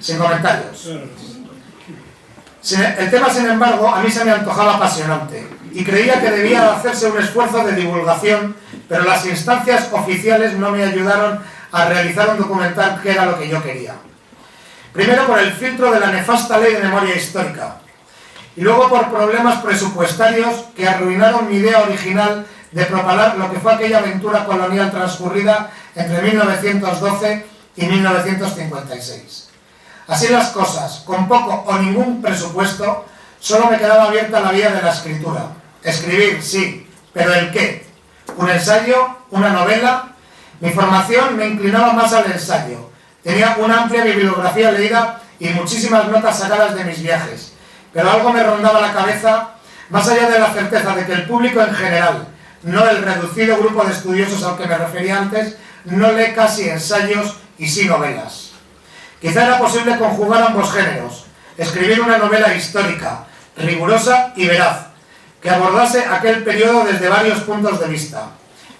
Sin comentarios. El tema, sin embargo, a mí se me antojaba apasionante y creía que debía hacerse un esfuerzo de divulgación, pero las instancias oficiales no me ayudaron a realizar un documental que era lo que yo quería. Primero por el filtro de la nefasta ley de memoria histórica y luego por problemas presupuestarios que arruinaron mi idea original de propalar lo que fue aquella aventura colonial transcurrida entre 1912 y 1956. Así las cosas, con poco o ningún presupuesto, solo me quedaba abierta la vía de la escritura. Escribir, sí, pero ¿el qué? ¿Un ensayo? ¿Una novela? Mi formación me inclinaba más al ensayo. Tenía una amplia bibliografía leída y muchísimas notas sacadas de mis viajes, pero algo me rondaba la cabeza, más allá de la certeza de que el público en general, no el reducido grupo de estudiosos al que me refería antes, no lee casi ensayos y sí novelas. Quizá era posible conjugar ambos géneros, escribir una novela histórica, rigurosa y veraz, que abordase aquel periodo desde varios puntos de vista,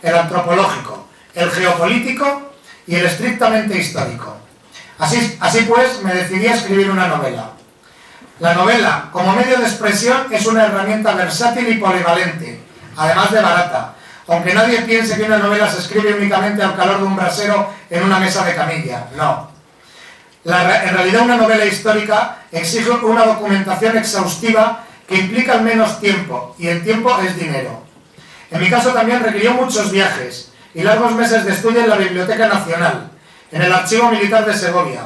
el antropológico, el geopolítico y el estrictamente histórico. Así pues, me decidí a escribir una novela. La novela, como medio de expresión, es una herramienta versátil y polivalente, además de barata, aunque nadie piense que una novela se escribe únicamente al calor de un brasero en una mesa de camilla, no. En realidad una novela histórica exige una documentación exhaustiva que implica al menos tiempo, y el tiempo es dinero. En mi caso también requirió muchos viajes y largos meses de estudio en la Biblioteca Nacional, en el Archivo Militar de Segovia,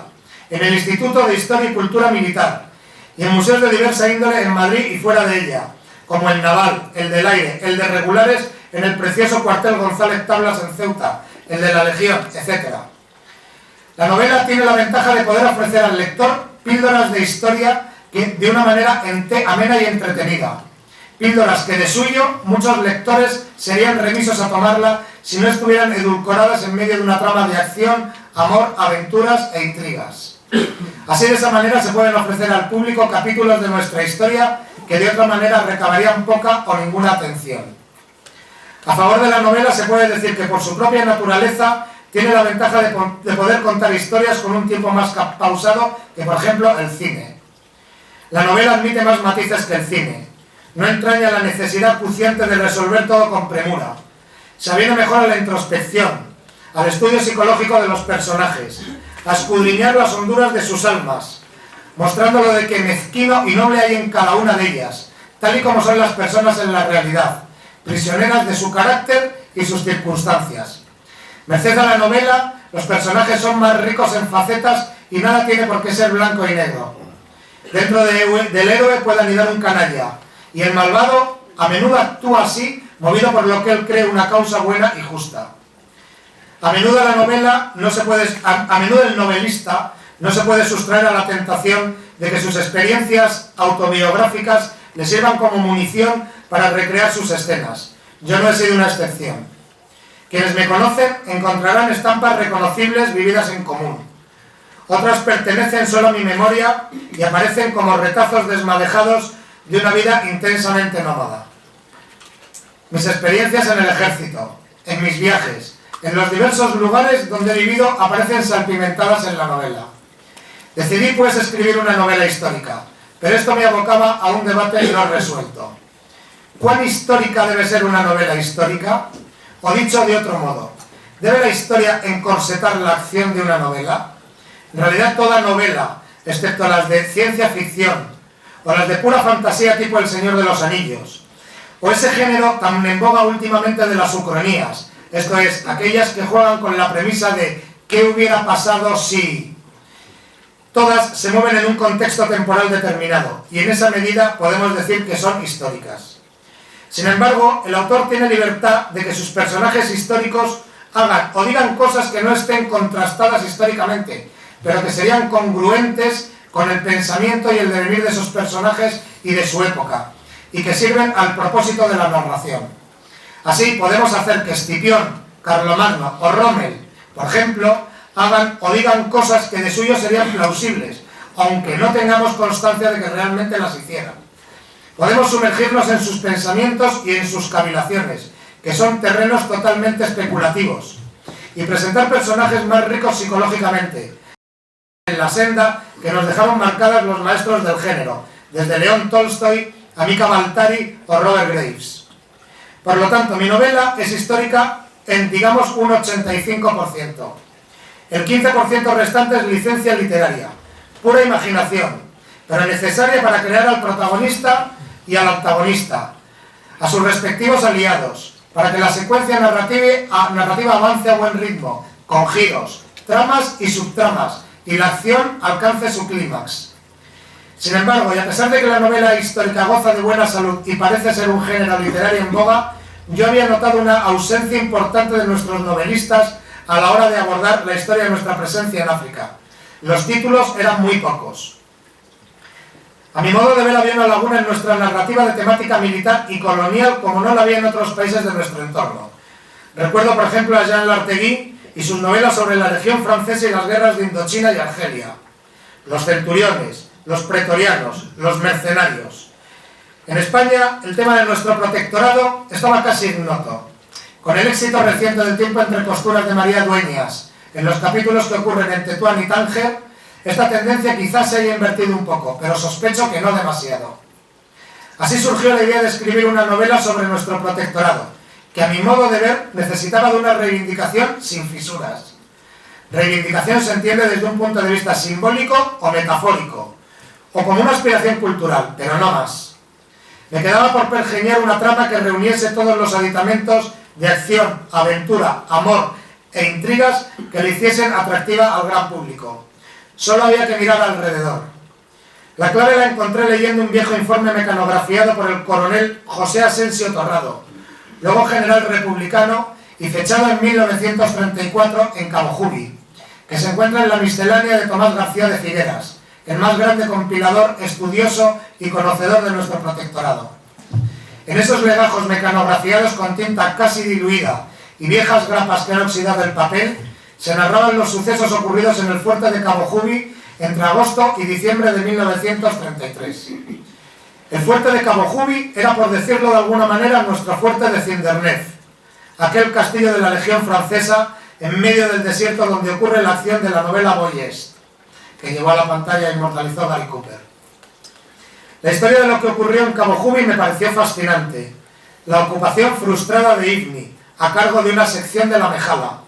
en el Instituto de Historia y Cultura Militar, y en museos de diversa índole en Madrid y fuera de ella, como el Naval, el del Aire, el de Regulares en el precioso cuartel González Tablas en Ceuta, el de la Legión, etc. La novela tiene la ventaja de poder ofrecer al lector píldoras de historia de una manera amena y entretenida, Píldoras que de suyo muchos lectores serían remisos a tomarla si no estuvieran edulcoradas en medio de una trama de acción, amor, aventuras e intrigas. Así, de esa manera, se pueden ofrecer al público capítulos de nuestra historia que de otra manera recabarían poca o ninguna atención. A favor de la novela se puede decir que por su propia naturaleza tiene la ventaja de poder contar historias con un tiempo más pausado que, por ejemplo, el cine. La novela admite más matices que el cine. No entraña la necesidad acuciante de resolver todo con premura. Se aviene mejor a la introspección, al estudio psicológico de los personajes, a escudriñar las honduras de sus almas, mostrando lo de que mezquino y noble hay en cada una de ellas, tal y como son las personas en la realidad, prisioneras de su carácter y sus circunstancias. Merced a la novela, los personajes son más ricos en facetas y nada tiene por qué ser blanco y negro. Dentro del héroe puede anidar un canalla, y el malvado a menudo actúa así, movido por lo que él cree una causa buena y justa. A menudo el novelista no se puede sustraer a la tentación de que sus experiencias autobiográficas le sirvan como munición para recrear sus escenas. Yo no he sido una excepción. Quienes me conocen encontrarán estampas reconocibles vividas en común. Otras pertenecen solo a mi memoria y aparecen como retazos desmadejados de una vida intensamente nómada. Mis experiencias en el ejército, en mis viajes, en los diversos lugares donde he vivido aparecen salpimentadas en la novela. Decidí pues escribir una novela histórica, pero esto me abocaba a un debate no resuelto. ¿Cuán histórica debe ser una novela histórica? O dicho de otro modo, ¿debe la historia encorsetar la acción de una novela? En realidad toda novela, excepto las de ciencia ficción o las de pura fantasía tipo El Señor de los Anillos, o ese género tan en boga últimamente de las ucronías, esto es, aquellas que juegan con la premisa de ¿qué hubiera pasado si? Todas se mueven en un contexto temporal determinado y en esa medida podemos decir que son históricas. Sin embargo, el autor tiene libertad de que sus personajes históricos hagan o digan cosas que no estén contrastadas históricamente, pero que serían congruentes con el pensamiento y el devenir de esos personajes y de su época, y que sirven al propósito de la narración. Así podemos hacer que Escipión, Carlomagno o Rommel, por ejemplo, hagan o digan cosas que de suyo serían plausibles, aunque no tengamos constancia de que realmente las hicieran. Podemos sumergirnos en sus pensamientos y en sus cavilaciones, que son terrenos totalmente especulativos, y presentar personajes más ricos psicológicamente, en la senda que nos dejaron marcadas los maestros del género, desde León Tolstoy a Mika Waltari o Robert Graves. Por lo tanto, mi novela es histórica en, digamos, un 85%. El 15% restante es licencia literaria, pura imaginación, pero necesaria para crear al protagonista y al antagonista, a sus respectivos aliados, para que la secuencia narrativa avance a buen ritmo, con giros, tramas y subtramas, y la acción alcance su clímax. Sin embargo, y a pesar de que la novela histórica goza de buena salud y parece ser un género literario en boga, yo había notado una ausencia importante de nuestros novelistas a la hora de abordar la historia de nuestra presencia en África. Los títulos eran muy pocos. A mi modo de ver, había una laguna en nuestra narrativa de temática militar y colonial como no la había en otros países de nuestro entorno. Recuerdo, por ejemplo, a Jean Lartegui y sus novelas sobre la Legión Francesa y las guerras de Indochina y Argelia, los centuriones, los pretorianos, los mercenarios. En España, el tema de nuestro protectorado estaba casi ignoto. Con el éxito reciente del Tiempo entre costuras de María Dueñas, en los capítulos que ocurren en Tetuán y Tánger, esta tendencia quizás se haya invertido un poco, pero sospecho que no demasiado. Así surgió la idea de escribir una novela sobre nuestro protectorado, que a mi modo de ver necesitaba de una reivindicación sin fisuras. Reivindicación se entiende desde un punto de vista simbólico o metafórico, o como una aspiración cultural, pero no más. Me quedaba por pergeñar una trama que reuniese todos los aditamentos de acción, aventura, amor e intrigas que le hiciesen atractiva al gran público. Solo había que mirar alrededor. La clave la encontré leyendo un viejo informe mecanografiado por el coronel José Asensio Torrado, luego general republicano y fechado en 1934 en Cabo Jubi, que se encuentra en la miscelánea de Tomás García de Figueras, el más grande compilador, estudioso y conocedor de nuestro protectorado. En esos legajos mecanografiados con tinta casi diluida y viejas grapas que han oxidado el papel, se narraban los sucesos ocurridos en el fuerte de Cabo Jubi entre agosto y diciembre de 1933. El fuerte de Cabo Jubi era, por decirlo de alguna manera, nuestro fuerte de Zindernef, aquel castillo de la Legión Francesa en medio del desierto donde ocurre la acción de la novela Boyest, que llevó a la pantalla e inmortalizó Gary Cooper. La historia de lo que ocurrió en Cabo Jubi me pareció fascinante. La ocupación frustrada de Ifni, a cargo de una sección de la Mejala.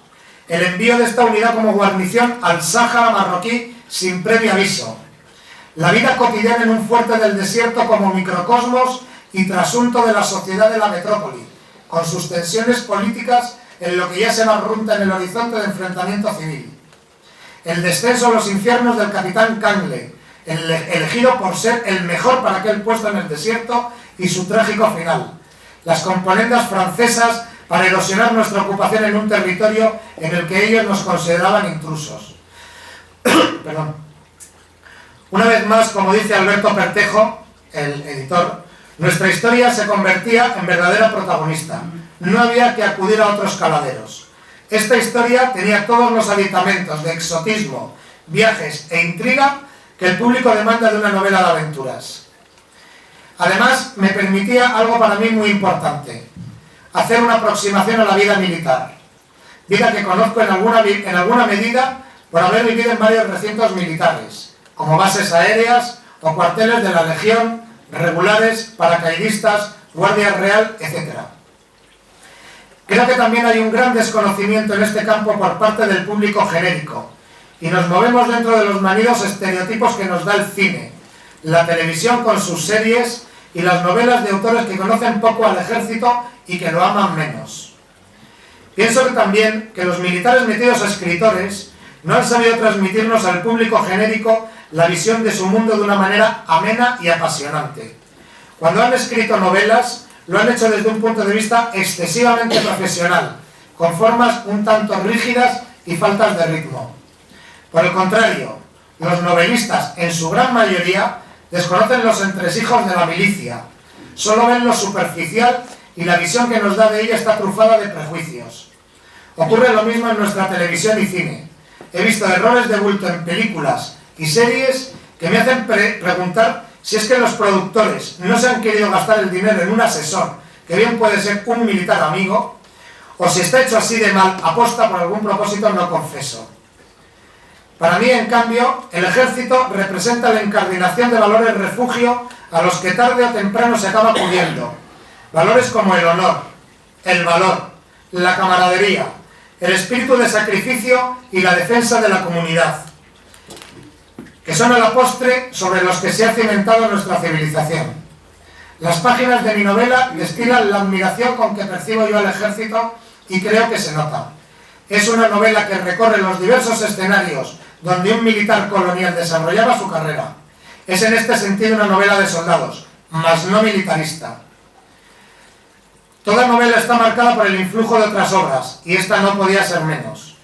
El envío de esta unidad como guarnición al Sáhara marroquí sin previo aviso. La vida cotidiana en un fuerte del desierto como microcosmos y trasunto de la sociedad de la metrópoli, con sus tensiones políticas en lo que ya se barrunta en el horizonte de enfrentamiento civil. El descenso a los infiernos del capitán Kangle, elegido por ser el mejor para aquel puesto en el desierto, y su trágico final. Las componendas francesas para erosionar nuestra ocupación en un territorio en el que ellos nos consideraban intrusos. Perdón. Una vez más, como dice Alberto Pertejo, el editor, nuestra historia se convertía en verdadera protagonista. No había que acudir a otros caladeros. Esta historia tenía todos los aditamentos de exotismo, viajes e intriga que el público demanda de una novela de aventuras. Además, me permitía algo para mí muy importante: hacer una aproximación a la vida militar, vida que conozco en alguna medida por haber vivido en varios recintos militares, como bases aéreas o cuarteles de la Legión, regulares, paracaidistas, Guardia Real, etc. Creo que también hay un gran desconocimiento en este campo por parte del público genérico, y nos movemos dentro de los manidos estereotipos que nos da el cine, la televisión con sus series y las novelas de autores que conocen poco al ejército y que lo aman menos. Pienso que también que los militares metidos a escritores no han sabido transmitirnos al público genérico la visión de su mundo de una manera amena y apasionante. Cuando han escrito novelas, lo han hecho desde un punto de vista excesivamente profesional, con formas un tanto rígidas y faltas de ritmo. Por el contrario, los novelistas, en su gran mayoría, desconocen los entresijos de la milicia, solo ven lo superficial y la visión que nos da de ella está trufada de prejuicios. Ocurre lo mismo en nuestra televisión y cine. He visto errores de bulto en películas y series que me hacen preguntar si es que los productores no se han querido gastar el dinero en un asesor, que bien puede ser un militar amigo, o si está hecho así de mal aposta por algún propósito no confeso. Para mí, en cambio, el ejército representa la incardinación de valores refugio a los que tarde o temprano se acaba acudiendo. Valores como el honor, el valor, la camaradería, el espíritu de sacrificio y la defensa de la comunidad, que son a la postre sobre los que se ha cimentado nuestra civilización. Las páginas de mi novela destilan la admiración con que percibo yo al ejército y creo que se nota. Es una novela que recorre los diversos escenarios donde un militar colonial desarrollaba su carrera. Es en este sentido una novela de soldados, mas no militarista. Toda novela está marcada por el influjo de otras obras, y esta no podía ser menos.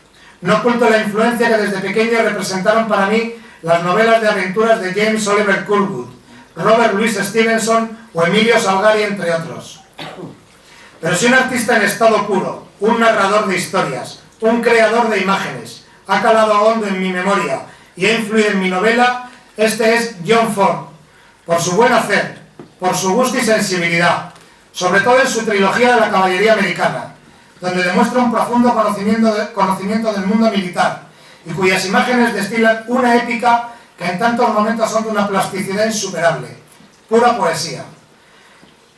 No oculto la influencia que desde pequeño representaron para mí las novelas de aventuras de James Oliver Curwood, Robert Louis Stevenson o Emilio Salgari, entre otros. Pero si un artista en estado puro, un narrador de historias, un creador de imágenes, ha calado hondo en mi memoria y ha influido en mi novela, este es John Ford, por su buen hacer, por su gusto y sensibilidad, sobre todo en su trilogía de la caballería americana, donde demuestra un profundo conocimiento del mundo militar y cuyas imágenes destilan una épica que en tantos momentos son de una plasticidad insuperable, pura poesía.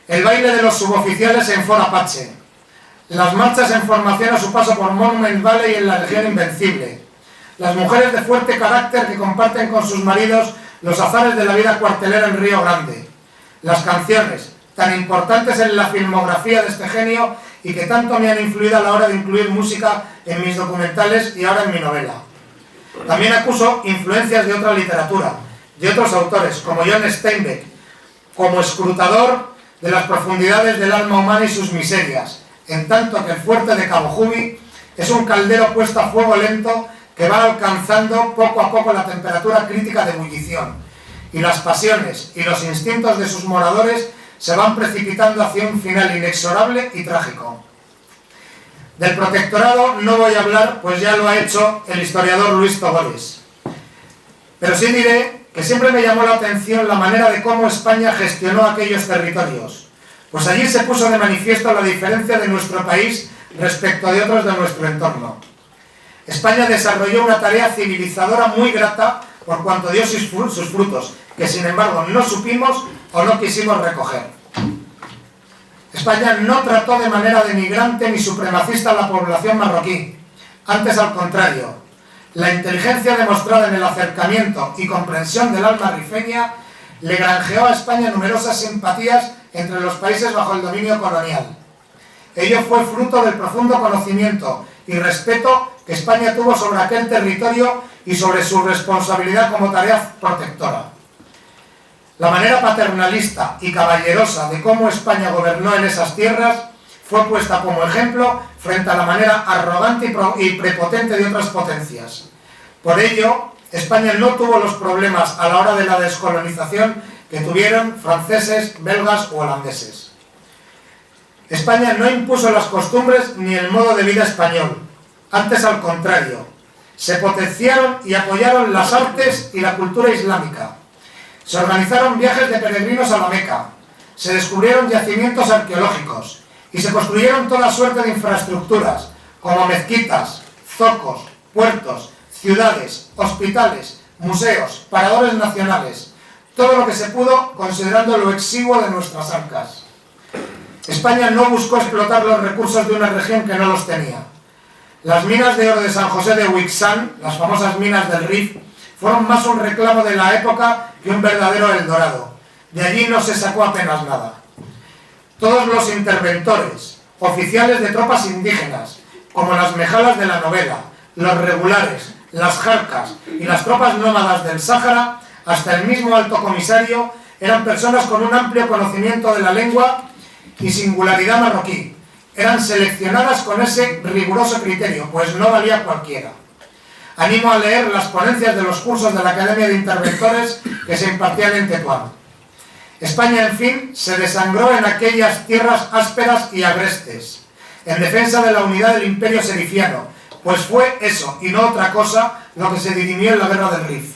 El baile de los suboficiales en Fort Apache, las marchas en formación a su paso por Monument Valley en la Legión Invencible, las mujeres de fuerte carácter que comparten con sus maridos los azares de la vida cuartelera en Río Grande, las canciones, tan importantes en la filmografía de este genio y que tanto me han influido a la hora de incluir música en mis documentales y ahora en mi novela. También acuso influencias de otra literatura, de otros autores, como John Steinbeck, como escrutador de las profundidades del alma humana y sus miserias, en tanto que el fuerte de Cabo Jubi es un caldero puesto a fuego lento que va alcanzando poco a poco la temperatura crítica de ebullición, y las pasiones y los instintos de sus moradores se van precipitando hacia un final inexorable y trágico. Del protectorado no voy a hablar, pues ya lo ha hecho el historiador Luis Togores. Pero sí diré que siempre me llamó la atención la manera de cómo España gestionó aquellos territorios, pues allí se puso de manifiesto la diferencia de nuestro país respecto de otros de nuestro entorno. España desarrolló una tarea civilizadora muy grata por cuanto dio sus frutos, que sin embargo no supimos o no quisimos recoger. España no trató de manera denigrante ni supremacista a la población marroquí, antes al contrario. La inteligencia demostrada en el acercamiento y comprensión del alma rifeña le granjeó a España numerosas simpatías entre los países bajo el dominio colonial. Ello fue fruto del profundo conocimiento y respeto que España tuvo sobre aquel territorio y sobre su responsabilidad como tarea protectora. La manera paternalista y caballerosa de cómo España gobernó en esas tierras fue puesta como ejemplo frente a la manera arrogante y prepotente de otras potencias. Por ello, España no tuvo los problemas a la hora de la descolonización que tuvieron franceses, belgas o holandeses. España no impuso las costumbres ni el modo de vida español, antes al contrario, se potenciaron y apoyaron las artes y la cultura islámica. Se organizaron viajes de peregrinos a la Meca, se descubrieron yacimientos arqueológicos y se construyeron toda suerte de infraestructuras, como mezquitas, zocos, puertos, ciudades, hospitales, museos, paradores nacionales, todo lo que se pudo considerando lo exiguo de nuestras arcas. España no buscó explotar los recursos de una región que no los tenía. Las minas de oro de San José de Huixán, las famosas minas del Rif, fueron más un reclamo de la época que un verdadero Eldorado. De allí no se sacó apenas nada. Todos los interventores, oficiales de tropas indígenas, como las mejalas de la novela, los regulares, las jarcas y las tropas nómadas del Sáhara, hasta el mismo alto comisario, eran personas con un amplio conocimiento de la lengua y singularidad marroquí. Eran seleccionadas con ese riguroso criterio, pues no valía cualquiera. Animo a leer las ponencias de los cursos de la Academia de Interventores que se impartían en Tetuán. España, en fin, se desangró en aquellas tierras ásperas y agrestes, en defensa de la unidad del imperio serifiano, pues fue eso, y no otra cosa, lo que se dirimió en la guerra del Rif.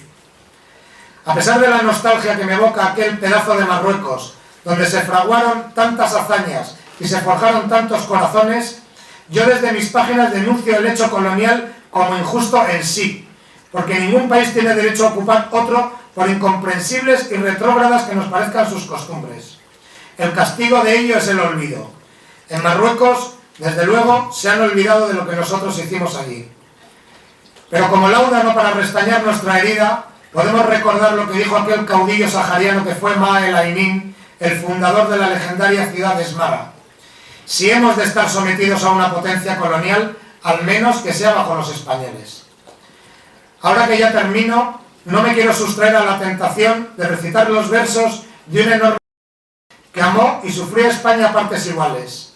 A pesar de la nostalgia que me evoca aquel pedazo de Marruecos, donde se fraguaron tantas hazañas y se forjaron tantos corazones, yo desde mis páginas denuncio el hecho colonial como injusto en sí, porque ningún país tiene derecho a ocupar otro por incomprensibles y retrógradas que nos parezcan sus costumbres. El castigo de ello es el olvido. En Marruecos, desde luego, se han olvidado de lo que nosotros hicimos allí. Pero como lauda no para restañar nuestra herida, podemos recordar lo que dijo aquel caudillo sahariano que fue Ma el Ainin, el fundador de la legendaria ciudad de Esmara. Si hemos de estar sometidos a una potencia colonial, al menos que sea bajo los españoles. Ahora que ya termino, no me quiero sustraer a la tentación de recitar los versos de un enorme que amó y sufrió España a partes iguales.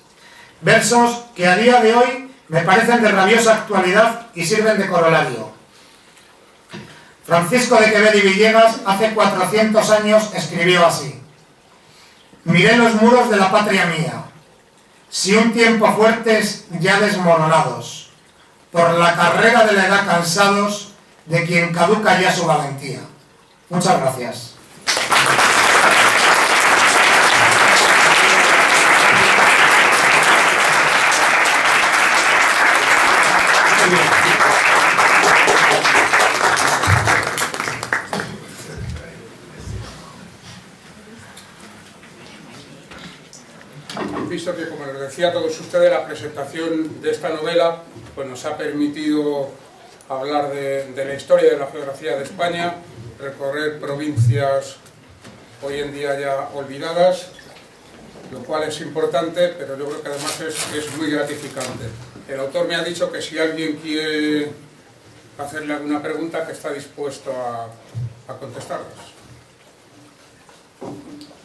Versos que a día de hoy me parecen de rabiosa actualidad y sirven de corolario. Francisco de Quevedo y Villegas hace 400 años escribió así: miré los muros de la patria mía, si un tiempo fuertes ya desmoronados, por la carrera de la edad cansados, de quien caduca ya su valentía. Muchas gracias. Visto que, como les decía a todos ustedes, la presentación de esta novela pues nos ha permitido hablar de la historia y de la geografía de España, recorrer provincias hoy en día ya olvidadas, lo cual es importante, pero yo creo que además es muy gratificante. El autor me ha dicho que si alguien quiere hacerle alguna pregunta, que está dispuesto a contestarlas.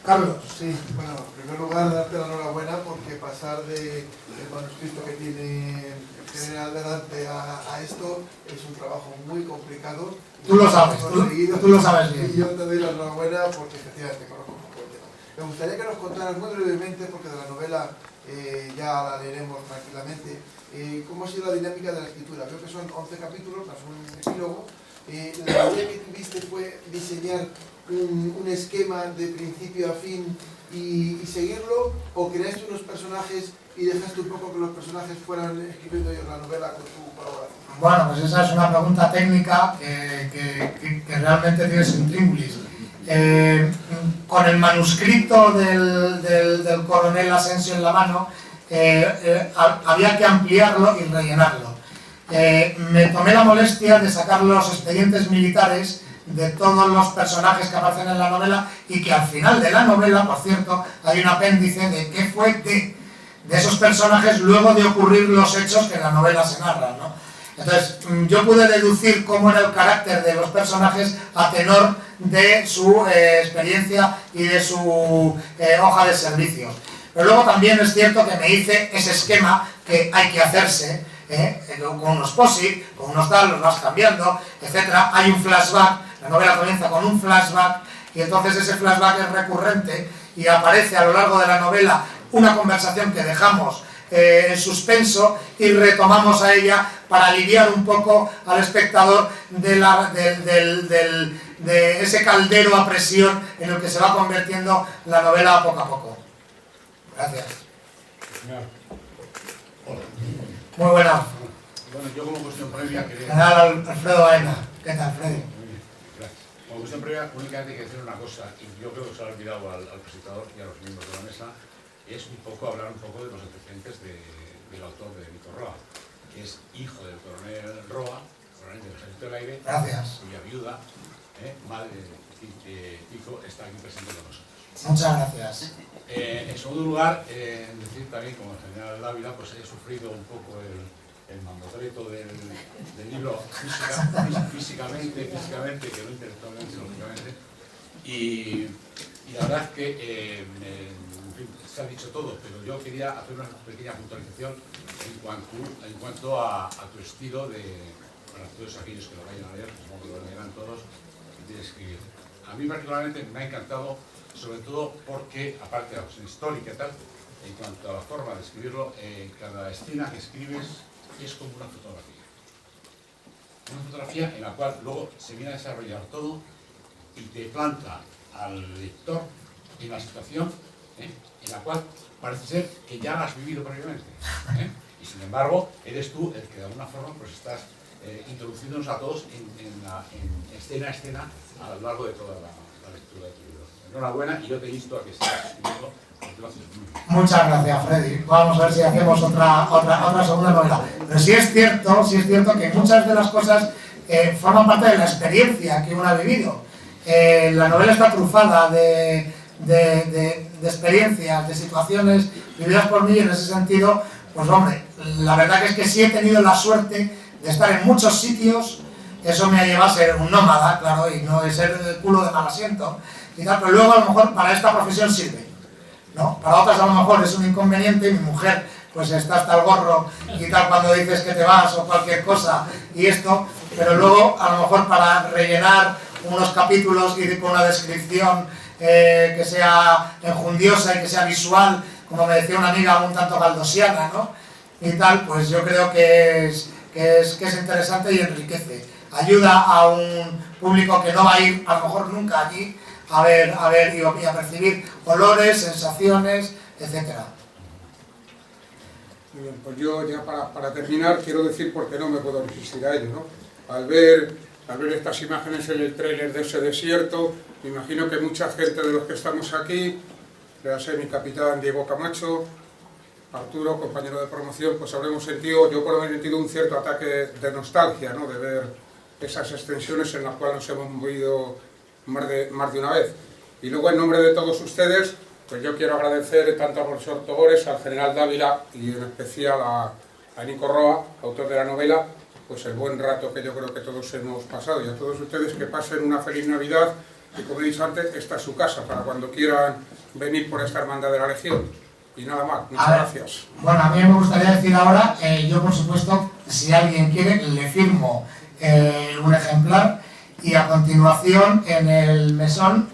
Carlos, sí, bueno, en primer lugar darte la enhorabuena porque pasar del manuscrito que tiene el general delante a esto es un trabajo muy complicado. Tú lo sabes, tú lo sabes bien. Y yo te doy la enhorabuena porque efectivamente conozco un poco el tema. Me gustaría que nos contaras muy brevemente, porque de la novela ya la leeremos tranquilamente, cómo ha sido la dinámica de la escritura. Creo que son 11 capítulos, más un epílogo. La idea que tuviste fue diseñar un esquema de principio a fin y seguirlo, o creaste unos personajes y dejaste un poco que los personajes fueran escribiendo ellos la novela con tu colaboración. Bueno, pues esa es una pregunta técnica que realmente tiene su intríngulis. Con el manuscrito del coronel Asensio en la mano, había que ampliarlo y rellenarlo. Me tomé la molestia de sacar los expedientes militares de todos los personajes que aparecen en la novela, y que al final de la novela, por cierto, hay un apéndice de qué fue de esos personajes luego de ocurrir los hechos que en la novela se narran, ¿no? Entonces, yo pude deducir cómo era el carácter de los personajes a tenor de su experiencia y de su hoja de servicios. Pero luego también es cierto que me hice ese esquema que hay que hacerse, con unos posit, con unos tal, los vas cambiando, etc. Hay un flashback, la novela comienza con un flashback, y entonces ese flashback es recurrente y aparece a lo largo de la novela una conversación que dejamos en suspenso y retomamos a ella para aliviar un poco al espectador de ese caldero a presión en el que se va convirtiendo la novela poco a poco. Gracias. Muy buena. Bueno, yo como cuestión previa quería... General Alfredo Baena. ¿Qué tal, Freddy? Muy bien, gracias. Como cuestión previa, únicamente hay que decir una cosa, y yo creo que se lo ha olvidado al presentador y a los miembros de la mesa, es un poco hablar un poco de los antecedentes del autor de Nico Roa, que es hijo del coronel Roa, coronel del Ejército del Aire, gracias, cuya viuda, madre de Nico, está aquí presente con nosotros. Muchas gracias. En segundo lugar, decir también, como el general Dávila, pues he sufrido un poco el mamotreto del libro físicamente, que no intelectualmente, lógicamente, y la verdad es que se ha dicho todo, pero yo quería hacer una pequeña puntualización en cuanto a tu estilo para todos aquellos que lo vayan a leer, supongo que lo leerán todos, de escribir. A mí particularmente me ha encantado, sobre todo porque, aparte de la cuestión histórica y tal, en cuanto a la forma de escribirlo, cada escena que escribes es como una fotografía. Una fotografía en la cual luego se viene a desarrollar todo y te planta al lector en la situación en la cual parece ser que ya la has vivido previamente. Y sin embargo, eres tú el que de alguna forma pues estás introduciéndonos a todos en escena a escena a lo largo de toda la lectura de tu libro. Enhorabuena, y yo te insto a que sigas escribiendo, porque lo haces muy bien. Muchas gracias, Freddy. Vamos a ver si hacemos otra segunda novela. Pero sí es cierto que muchas de las cosas forman parte de la experiencia que uno ha vivido. La novela está trufada de experiencias, de situaciones vividas por mí, y en ese sentido, pues hombre, la verdad que es que sí he tenido la suerte de estar en muchos sitios. Eso me ha llevado a ser un nómada, claro, y no de ser el culo de mal asiento y tal, pero luego a lo mejor para esta profesión sirve, ¿no? Para otras a lo mejor es un inconveniente, mi mujer pues está hasta el gorro y tal cuando dices que te vas o cualquier cosa y esto, pero luego a lo mejor para rellenar unos capítulos y con una descripción que sea enjundiosa y que sea visual, como me decía una amiga un tanto galdosiana, ¿no? Y tal, pues yo creo que es interesante y enriquece. Ayuda a un público que no va a ir a lo mejor nunca allí a ver y a percibir olores, sensaciones, etcétera. Muy bien, pues yo ya para terminar quiero decir por qué no me puedo resistir a ello, ¿no? Al ver estas imágenes en el tráiler de ese desierto, me imagino que mucha gente de los que estamos aquí, véase mi capitán Diego Camacho, Arturo, compañero de promoción, pues habremos sentido, yo por haber sentido un cierto ataque de nostalgia, ¿no? De ver esas extensiones en las cuales nos hemos movido más de una vez. Y luego, en nombre de todos ustedes, pues yo quiero agradecer tanto al profesor Togores, al general Dávila y en especial a Nico Roa, autor de la novela, pues el buen rato que yo creo que todos hemos pasado, y a todos ustedes que pasen una feliz Navidad, y como he dicho antes, esta es su casa para cuando quieran venir por esta hermandad de la Legión. Y nada más, muchas gracias. Bueno, a mí me gustaría decir ahora, yo por supuesto, si alguien quiere, le firmo un ejemplar, y a continuación en el mesón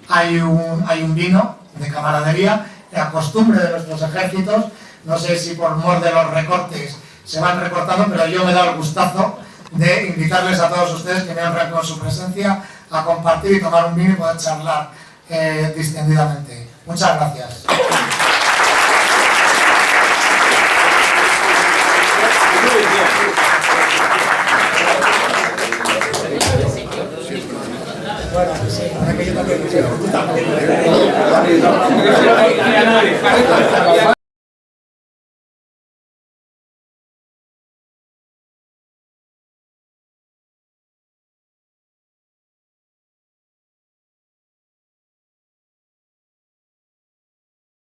hay un vino de camaradería, la costumbre de nuestros ejércitos. No sé si por mor de los recortes se van recortando, pero yo me he dado el gustazo de invitarles a todos ustedes que me honran con su presencia a compartir y tomar un vino y poder charlar distendidamente. Muchas gracias. Bueno, sí, ahora que yo también